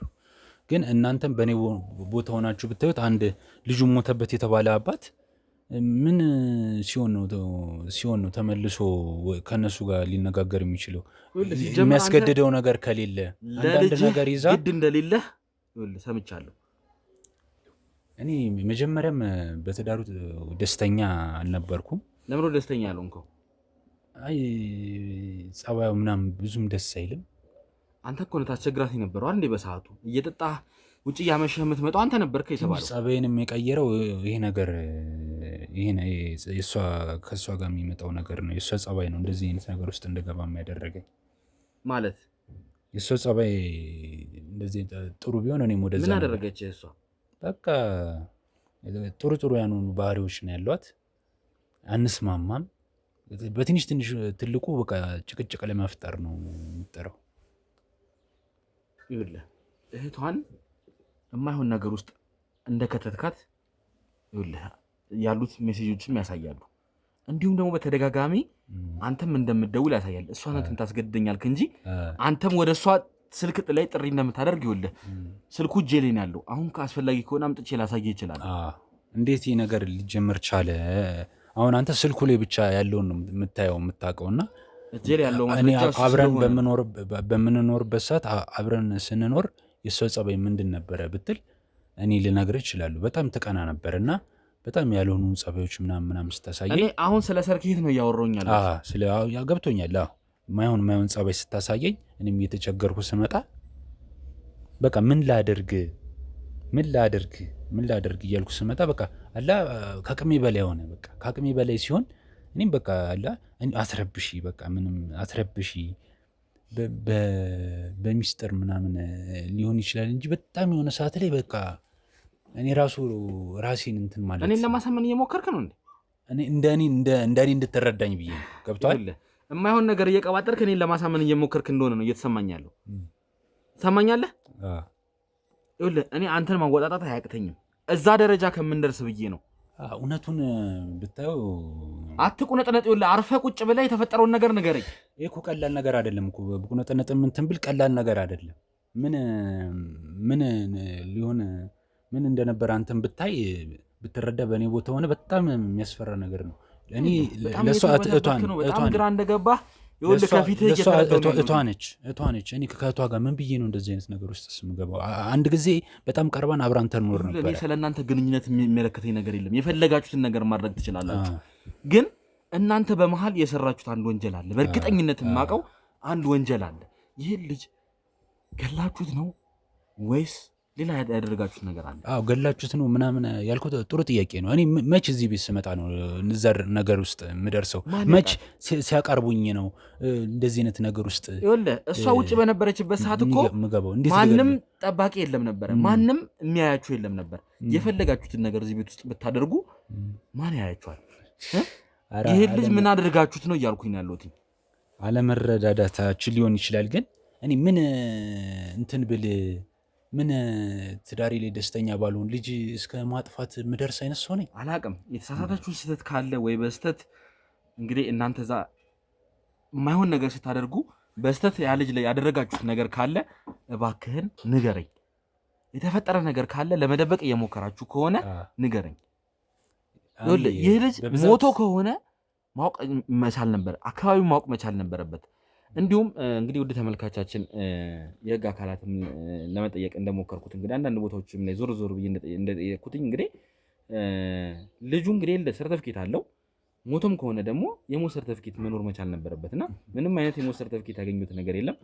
[SPEAKER 2] ግን እናንተም በእኔ ቦታ ሆናችሁ ብታዩት አንድ ልጁ ሞተበት የተባለ አባት ምን ሲሆን ነው ተመልሶ ከነሱ ጋር ሊነጋገር የሚችለው? የሚያስገድደው ነገር ከሌለ አንዳንድ ነገር ይዛ
[SPEAKER 4] ግድ እንደሌለ ሰምቻለሁ።
[SPEAKER 2] እኔ መጀመሪያም በትዳሩ ደስተኛ አልነበርኩም።
[SPEAKER 4] ለምን ደስተኛ አልሆንከው?
[SPEAKER 2] አይ ጸባዩ ምናምን ብዙም ደስ አይልም።
[SPEAKER 4] አንተ እኮ ነው ታስቸግራት የነበረው አንዴ በሰዓቱ እየጠጣህ ውጭ እያመሸህ የምትመጣው አንተ ነበርክ የተባለው።
[SPEAKER 2] ጸባይንም የቀየረው ይሄ ነገር ከእሷ ጋር የሚመጣው ነገር ነው። የእሷ ጸባይ ነው እንደዚህ አይነት ነገር ውስጥ እንደገባ የሚያደረገኝ።
[SPEAKER 4] ማለት
[SPEAKER 2] የእሷ ጸባይ እንደዚህ ጥሩ ቢሆን እኔም ወደዛ።
[SPEAKER 4] ምን አደረገች እሷ?
[SPEAKER 2] በቃ ጥሩ ያልሆኑ ባህሪዎች ነው ያሏት። አንስማማም። በትንሽ ትልቁ በቃ ጭቅጭቅ ለመፍጠር ነው የምትጠራው።
[SPEAKER 4] ይኸውልህ እህቷን የማይሆን ነገር ውስጥ እንደከተትካት ይኸውልህ ያሉት ሜሴጆችም ያሳያሉ። እንዲሁም ደግሞ በተደጋጋሚ አንተም እንደምትደውል ያሳያል። እሷ ናት ታስገድደኛልክ እንጂ አንተም ወደ እሷ ስልክ ላይ ጥሪ እንደምታደርግ ይኸውልህ ስልኩ እጄ ላይ ነው ያለው። አሁን ከአስፈላጊ ከሆነ አምጥቼ ላሳየህ ይችላል።
[SPEAKER 2] እንዴት ይህ ነገር ሊጀመር ቻለ? አሁን አንተ ስልኩ ላይ ብቻ ያለውን ነው የምታየው የምታውቀውና
[SPEAKER 4] እጄ ላይ ያለው
[SPEAKER 2] አብረን በምንኖርበት ሰዓት አብረን ስንኖር የእሷ ጸባይ ምንድን ነበረ ብትል እኔ ልነግርህ እችላለሁ። በጣም ትቀና ነበር እና በጣም ያልሆኑ ጸባዮች ምናምን ስታሳየኝ።
[SPEAKER 4] እኔ አሁን ስለ ሰርክሄት ነው እያወራሁኛል።
[SPEAKER 2] ገብቶኛል። ማይሆን ጸባይ ስታሳየኝ እኔም እየተቸገርኩ ስመጣ በቃ ምን ላደርግ እያልኩ ስመጣ በቃ አላ ከአቅሜ በላይ ሆነ። በቃ ከአቅሜ በላይ ሲሆን እኔም በቃ አላ አትረብሺ፣ በቃ ምንም አትረብሺ፣ በሚስጥር ምናምን ሊሆን ይችላል እንጂ በጣም የሆነ ሰዓት ላይ በቃ እኔ ራሴን እንትን ማለት
[SPEAKER 4] እኔን ለማሳመን እየሞከርክ ነው እንዴ?
[SPEAKER 2] እንደኔ እንድትረዳኝ ብዬ ነው። ገብቶሃል?
[SPEAKER 4] የማይሆን ነገር እየቀባጠርክ እኔን ለማሳመን እየሞከርክ እንደሆነ ነው እየተሰማኝ ያለው። ትሰማኛለህ? ይኸውልህ እኔ አንተን ማወጣጣት አያቅተኝም። እዛ ደረጃ ከምንደርስ ብዬ ነው።
[SPEAKER 2] እውነቱን ብታየው
[SPEAKER 4] አትቁነጥነጥ። ይኸውልህ አርፈህ ቁጭ ብለህ የተፈጠረውን ነገር ንገረኝ።
[SPEAKER 2] ይሄ እኮ ቀላል ነገር አይደለም እኮ ቁነጥነጥ እንትን ብል ቀላል ነገር አይደለም። ምን እንደነበር አንተን ብታይ ብትረዳ በእኔ ቦታ ሆነ በጣም የሚያስፈራ ነገር ነው። እኔ ለሷ
[SPEAKER 4] በጣም ግራ እንደገባህ ይኸውልህ ከፊትህ
[SPEAKER 2] እቷ ነች። እኔ ከእቷ ጋር ምን ብዬ ነው እንደዚህ አይነት ነገር ውስጥ ስምገባው? አንድ ጊዜ በጣም ቀርባን አብራን ተኖር ነበር።
[SPEAKER 4] እኔ ስለ እናንተ ግንኙነት የሚመለከተኝ ነገር የለም። የፈለጋችሁትን ነገር ማድረግ ትችላላችሁ። ግን እናንተ በመሀል የሰራችሁት አንድ ወንጀል አለ። በእርግጠኝነት የማውቀው አንድ ወንጀል አለ። ይህን ልጅ ገላችሁት ነው ወይስ ሌላ ያደረጋችሁት ነገር አለ?
[SPEAKER 2] ገላችሁት ነው ምናምን ያልኩት ጥሩ ጥያቄ ነው። እኔ መች እዚህ ቤት ስመጣ ነው ንዘር ነገር ውስጥ የምደርሰው? መች ሲያቀርቡኝ ነው እንደዚህ አይነት ነገር ውስጥ?
[SPEAKER 4] ይኸውልህ እሷ ውጭ በነበረችበት ሰዓት እኮ ማንም ጠባቂ የለም ነበረ። ማንም የሚያያችሁ የለም ነበር። የፈለጋችሁትን ነገር እዚህ ቤት ውስጥ ብታደርጉ ማን ያያችኋል? ይሄን ልጅ ምን አድርጋችሁት ነው እያልኩኝ ነው ያለሁት።
[SPEAKER 2] አለመረዳዳታችን ሊሆን ይችላል። ግን እኔ ምን እንትን ብል ምን ትዳሬ ላይ ደስተኛ ባልሆን ልጅ እስከ ማጥፋት ምደርስ አይነት ሰው ነኝ?
[SPEAKER 4] አላቅም። የተሳሳታችሁን ስህተት ካለ ወይ በስተት እንግዲህ እናንተ እዛ የማይሆን ነገር ስታደርጉ በስተት ያ ልጅ ላይ ያደረጋችሁት ነገር ካለ እባክህን ንገረኝ። የተፈጠረ ነገር ካለ ለመደበቅ እየሞከራችሁ ከሆነ ንገረኝ። ይህ ልጅ ሞቶ ከሆነ ማወቅ መቻል ነበር፣ አካባቢው ማወቅ መቻል ነበረበት። እንዲሁም እንግዲህ ውድ ተመልካቻችን የህግ አካላትም ለመጠየቅ እንደሞከርኩት እንግዲህ አንዳንድ ቦታዎችም ላይ ዞር ብዬ እንደጠየቅኩትኝ እንግዲህ ልጁ እንግዲህ ሰርተፍኬት አለው። ሞቶም ከሆነ ደግሞ የሞት ሰርተፍኬት መኖር መቻል ነበረበትና ምንም አይነት የሞት ሰርተፍኬት ያገኙት ነገር የለም።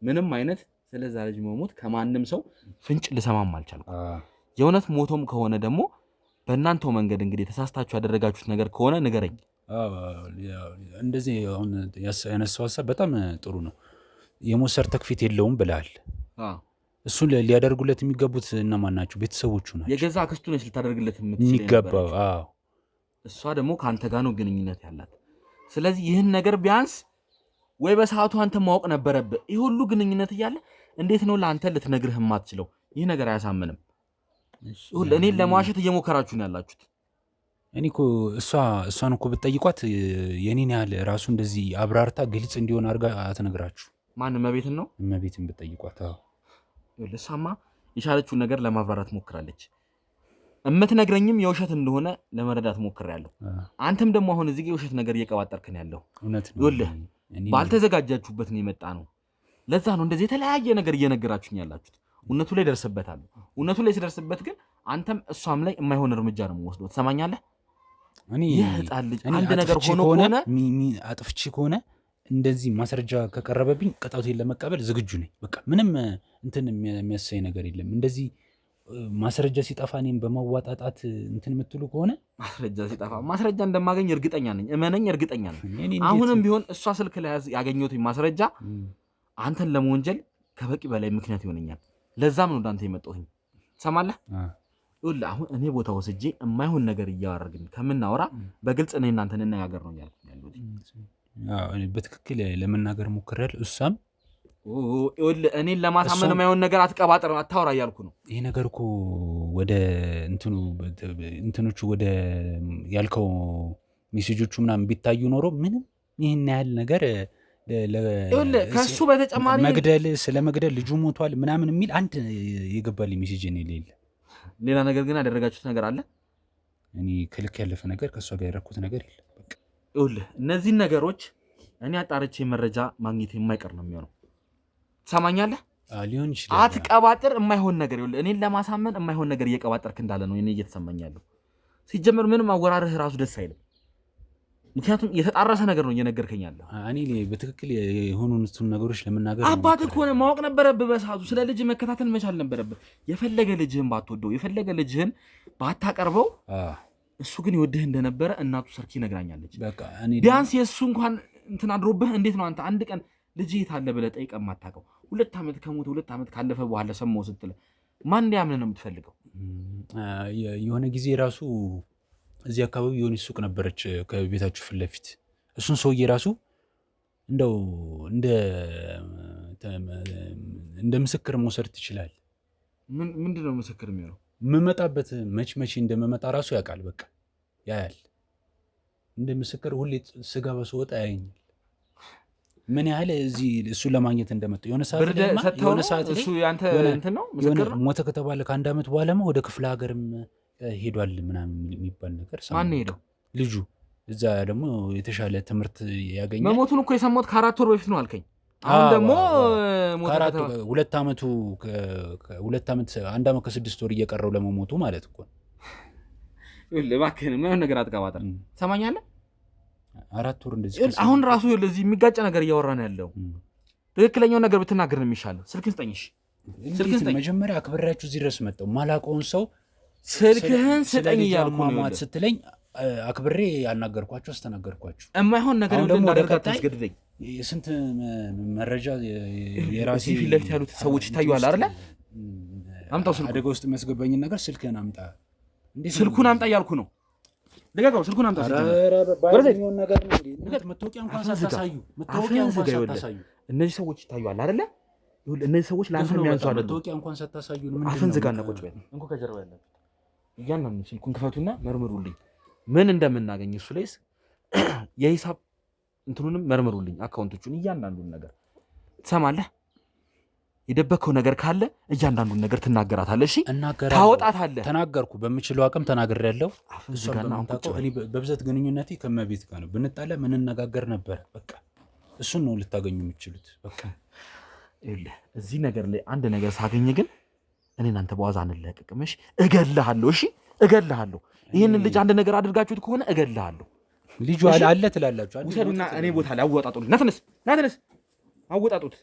[SPEAKER 4] ምንም አይነት ስለዛ ልጅ መሞት ከማንም ሰው ፍንጭ ልሰማም አልቻልኩም። የእውነት ሞቶም ከሆነ ደግሞ በእናንተው መንገድ እንግዲህ ተሳስታችሁ ያደረጋችሁት ነገር ከሆነ ንገረኝ።
[SPEAKER 2] እንደዚህ አሁን ያነሳው ሀሳብ በጣም ጥሩ ነው። የሞት ሰርተፍኬት የለውም ብለሃል። እሱን ሊያደርጉለት የሚገቡት እነማን ናቸው? ቤተሰቦቹ ናቸው።
[SPEAKER 4] የገዛ አክስቱ ነች ልታደርግለት
[SPEAKER 2] የሚገባው።
[SPEAKER 4] እሷ ደግሞ ከአንተ ጋር ነው ግንኙነት ያላት። ስለዚህ ይህን ነገር ቢያንስ ወይ በሰዓቱ አንተ ማወቅ ነበረብህ። ይህ ሁሉ ግንኙነት እያለ እንዴት ነው ለአንተ ልትነግርህ የማትችለው? ይህ ነገር አያሳምንም። እኔን ለማዋሸት እየሞከራችሁ ነው ያላችሁት።
[SPEAKER 2] እኔ እኮ እሷን እኮ ብትጠይቋት የኔን ያህል ራሱ እንደዚህ አብራርታ ግልጽ እንዲሆን አድርጋ አትነግራችሁ።
[SPEAKER 4] ማን እመቤትን ነው?
[SPEAKER 2] እመቤትን ብትጠይቋት
[SPEAKER 4] እሷማ የቻለችውን ነገር ለማብራራት ሞክራለች። እምትነግረኝም የውሸት እንደሆነ ለመረዳት ሞክሬያለሁ። አንተም ደግሞ አሁን እዚህ የውሸት ነገር እየቀባጠርክ ነው ያለው።
[SPEAKER 2] እውነት ነው።
[SPEAKER 4] ይኸውልህ ባልተዘጋጃችሁበት ነው የመጣ ነው። ለዛ ነው እንደዚህ የተለያየ ነገር እየነገራችሁኝ ያላችሁት። እውነቱ ላይ ደርሰበታለሁ። እውነቱ ላይ ሲደርስበት ግን አንተም እሷም ላይ የማይሆን እርምጃ ነው የምወስደው። ትሰማኛለህ? ይህ ህፃን ልጅ አንድ ነገር ሆኖ ከሆነ
[SPEAKER 2] አጥፍቼ ከሆነ እንደዚህ ማስረጃ ከቀረበብኝ ቅጣቱን ለመቀበል ዝግጁ ነኝ። በቃ ምንም እንትን የሚያሳይ ነገር የለም። እንደዚህ ማስረጃ ሲጠፋ እኔም በማዋጣጣት እንትን የምትሉ ከሆነ
[SPEAKER 4] ማስረጃ እንደማገኝ እርግጠኛ ነኝ። እመነኝ፣ እርግጠኛ ነኝ። አሁንም ቢሆን እሷ ስልክ ላይ ያገኘሁት ማስረጃ አንተን ለመወንጀል ከበቂ በላይ ምክንያት ይሆነኛል። ለዛም ነው እንዳንተ የመጣሁኝ። ትሰማለህ? ይኸውልህ አሁን እኔ ቦታ ወስጄ የማይሆን ነገር እያወራግን ከምናወራ በግልጽ እኔ እናንተ እንነጋገር ነው ያልኩት።
[SPEAKER 2] በትክክል ለመናገር ሞክሬያለሁ። እሷም
[SPEAKER 4] ይኸውልህ እኔን ለማሳመን የማይሆን ነገር አትቀባጥር፣ አታወራ እያልኩ ነው።
[SPEAKER 2] ይሄ ነገር እኮ ወደ እንትኖቹ ወደ ያልከው ሜሴጆቹ ምናምን ቢታዩ ኖሮ ምንም ይህን ያህል ነገር
[SPEAKER 4] ከሱ በተጨማሪ
[SPEAKER 2] ስለ መግደል ልጁ ሞቷል ምናምን የሚል አንድ የገባልኝ ሜሴጅ ነው የሌለ።
[SPEAKER 4] ሌላ ነገር ግን ያደረጋችሁት ነገር አለ?
[SPEAKER 2] እኔ ከልክ ያለፈ ነገር ከእሷ ጋር ያደረኩት ነገር የለም። በቃ
[SPEAKER 4] ይኸውልህ እነዚህን ነገሮች እኔ አጣርቼ መረጃ ማግኘት የማይቀር ነው የሚሆነው። ትሰማኛለህ?
[SPEAKER 2] ሊሆን ይችላል።
[SPEAKER 4] አትቀባጥር። የማይሆን ነገር ይኸውልህ እኔን ለማሳመን የማይሆን ነገር እየቀባጠርክ እንዳለ ነው እኔ እየተሰማኝ ያለው። ሲጀመር ምንም አወራርህ ራሱ ደስ አይልም። ምክንያቱም የተጣረሰ ነገር ነው እየነገርከኝ ያለው።
[SPEAKER 2] እኔ በትክክል የሆኑትን ነገሮች ለመናገር
[SPEAKER 4] አባትህ ከሆነ ማወቅ ነበረብህ በሰዓቱ። ስለ ልጅህ መከታተል መቻል ነበረብህ። የፈለገ ልጅህን ባትወደው፣ የፈለገ ልጅህን ባታቀርበው፣ እሱ ግን ይወድህ እንደነበረ እናቱ ሰርኪ ነግራኛለች። ቢያንስ የእሱ እንኳን እንትን አድሮብህ እንዴት ነው አንተ አንድ ቀን ልጅህ የት አለ ብለህ ጠይቀህ የማታውቀው? 2 ዓመት ከሞተ 2 ዓመት ካለፈ በኋላ ሰማሁ ስትል ማን እንዲያምን ነው የምትፈልገው?
[SPEAKER 2] የሆነ ጊዜ ራሱ እዚህ አካባቢ የሆነ ሱቅ ነበረች ከቤታችሁ ፊት ለፊት። እሱን ሰውዬ ራሱ እንደው እንደ ምስክር መውሰድ ትችላል።
[SPEAKER 4] ምንድን ነው ምስክር የሚሆነው?
[SPEAKER 2] የምመጣበት መች እንደምመጣ ራሱ ያውቃል። በቃ ያያል። እንደ ምስክር ሁሌ ስገባ ስወጣ ያየኛል። ምን ያህል እዚህ እሱን ለማግኘት እንደመጣ የሆነ ሰዓት ላይ ሞተ ከተባለ ከ1 ዓመት በኋላማ ወደ ክፍለ ሀገርም ሄዷል ምናምን የሚባል ነገር ሰማሁ።
[SPEAKER 4] ማን ሄደው?
[SPEAKER 2] ልጁ። እዛ ደግሞ የተሻለ ትምህርት ያገኛል።
[SPEAKER 4] መሞቱን እኮ የሰማሁት ከ4 ወር በፊት ነው አልከኝ። አሁን ደግሞ
[SPEAKER 2] 2 ዓመቱ 1 ዓመት ከ6 ወር እየቀረው ለመሞቱ ማለት እኮ ነው።
[SPEAKER 4] እባክህን የማይሆን ነገር አትቀባጥር። ትሰማኛለህ?
[SPEAKER 2] 4 ወር እንደዚህ
[SPEAKER 4] አሁን ራሱ ለዚህ የሚጋጭ ነገር እያወራን ያለው ትክክለኛውን ነገር ብትናገር ነው የሚሻለው። ስልክህን ስጠኝ።
[SPEAKER 2] መጀመሪያ አክብሬያችሁ እዚህ ድረስ መጣሁ። ማላውቀውን ሰው
[SPEAKER 4] ስልክህን ስጠኝ እያልኩ ነው
[SPEAKER 2] ስትለኝ አክብሬ ያልናገርኳቸው አስተናገርኳችሁ።
[SPEAKER 4] የማይሆን ነገር እንዳደርግ አታስገድደኝ።
[SPEAKER 2] ስንት መረጃ የራሴ
[SPEAKER 4] ፊት ለፊት ያሉት ሰዎች ይታዩሃል አይደለ? አምጣው ስልኩን።
[SPEAKER 2] አደጋ ውስጥ የሚያስገባኝን ነገር ስልክህን አምጣ።
[SPEAKER 4] ስልኩን አምጣ እያልኩ ነው። ልቀቀው። ስልኩን አምጣ።
[SPEAKER 2] መታወቂያ እንኳን ሳታሳዩ
[SPEAKER 4] እነዚህ ሰዎች ይታዩሃል አይደለ? እነዚህ ሰዎች ለአንተ የሚያንሱ አይደለም።
[SPEAKER 2] መታወቂያ እንኳን ሳታሳዩ
[SPEAKER 4] አፍን ዝጋና ቁጭ በል። እንኳን ከጀርባ ያለ እያንዳንዱ ስልኩን ክፈቱና መርምሩልኝ ምን እንደምናገኝ። እሱ ላይስ የሂሳብ እንትኑንም መርምሩልኝ፣ አካውንቶቹን፣ እያንዳንዱን ነገር ትሰማለህ። የደበከው ነገር ካለ እያንዳንዱን ነገር ትናገራታለህ። እሺ ታወጣታለህ።
[SPEAKER 2] ተናገርኩ፣ በምችለው አቅም ተናግሬያለሁ። እኔ በብዛት ግንኙነቴ ከመቤት ጋር ነው። ብንጣላ ምንነጋገር ነበር። በቃ እሱን ነው ልታገኙ የምትችሉት። በቃ
[SPEAKER 4] ይኸውልህ እዚህ ነገር ላይ አንድ ነገር ሳገኝ ግን እኔን አንተ በዋዛ አንለቀቅም። እሺ እገልሃለሁ። እሺ እገልሃለሁ። ይህንን ልጅ አንድ ነገር አድርጋችሁት ከሆነ እገልሃለሁ።
[SPEAKER 2] ልጁ አለ ትላላችሁ።
[SPEAKER 4] ውሰዱና እኔ ቦታ ላይ አወጣጡልኝ። ና ተነስ፣ አወጣጡት።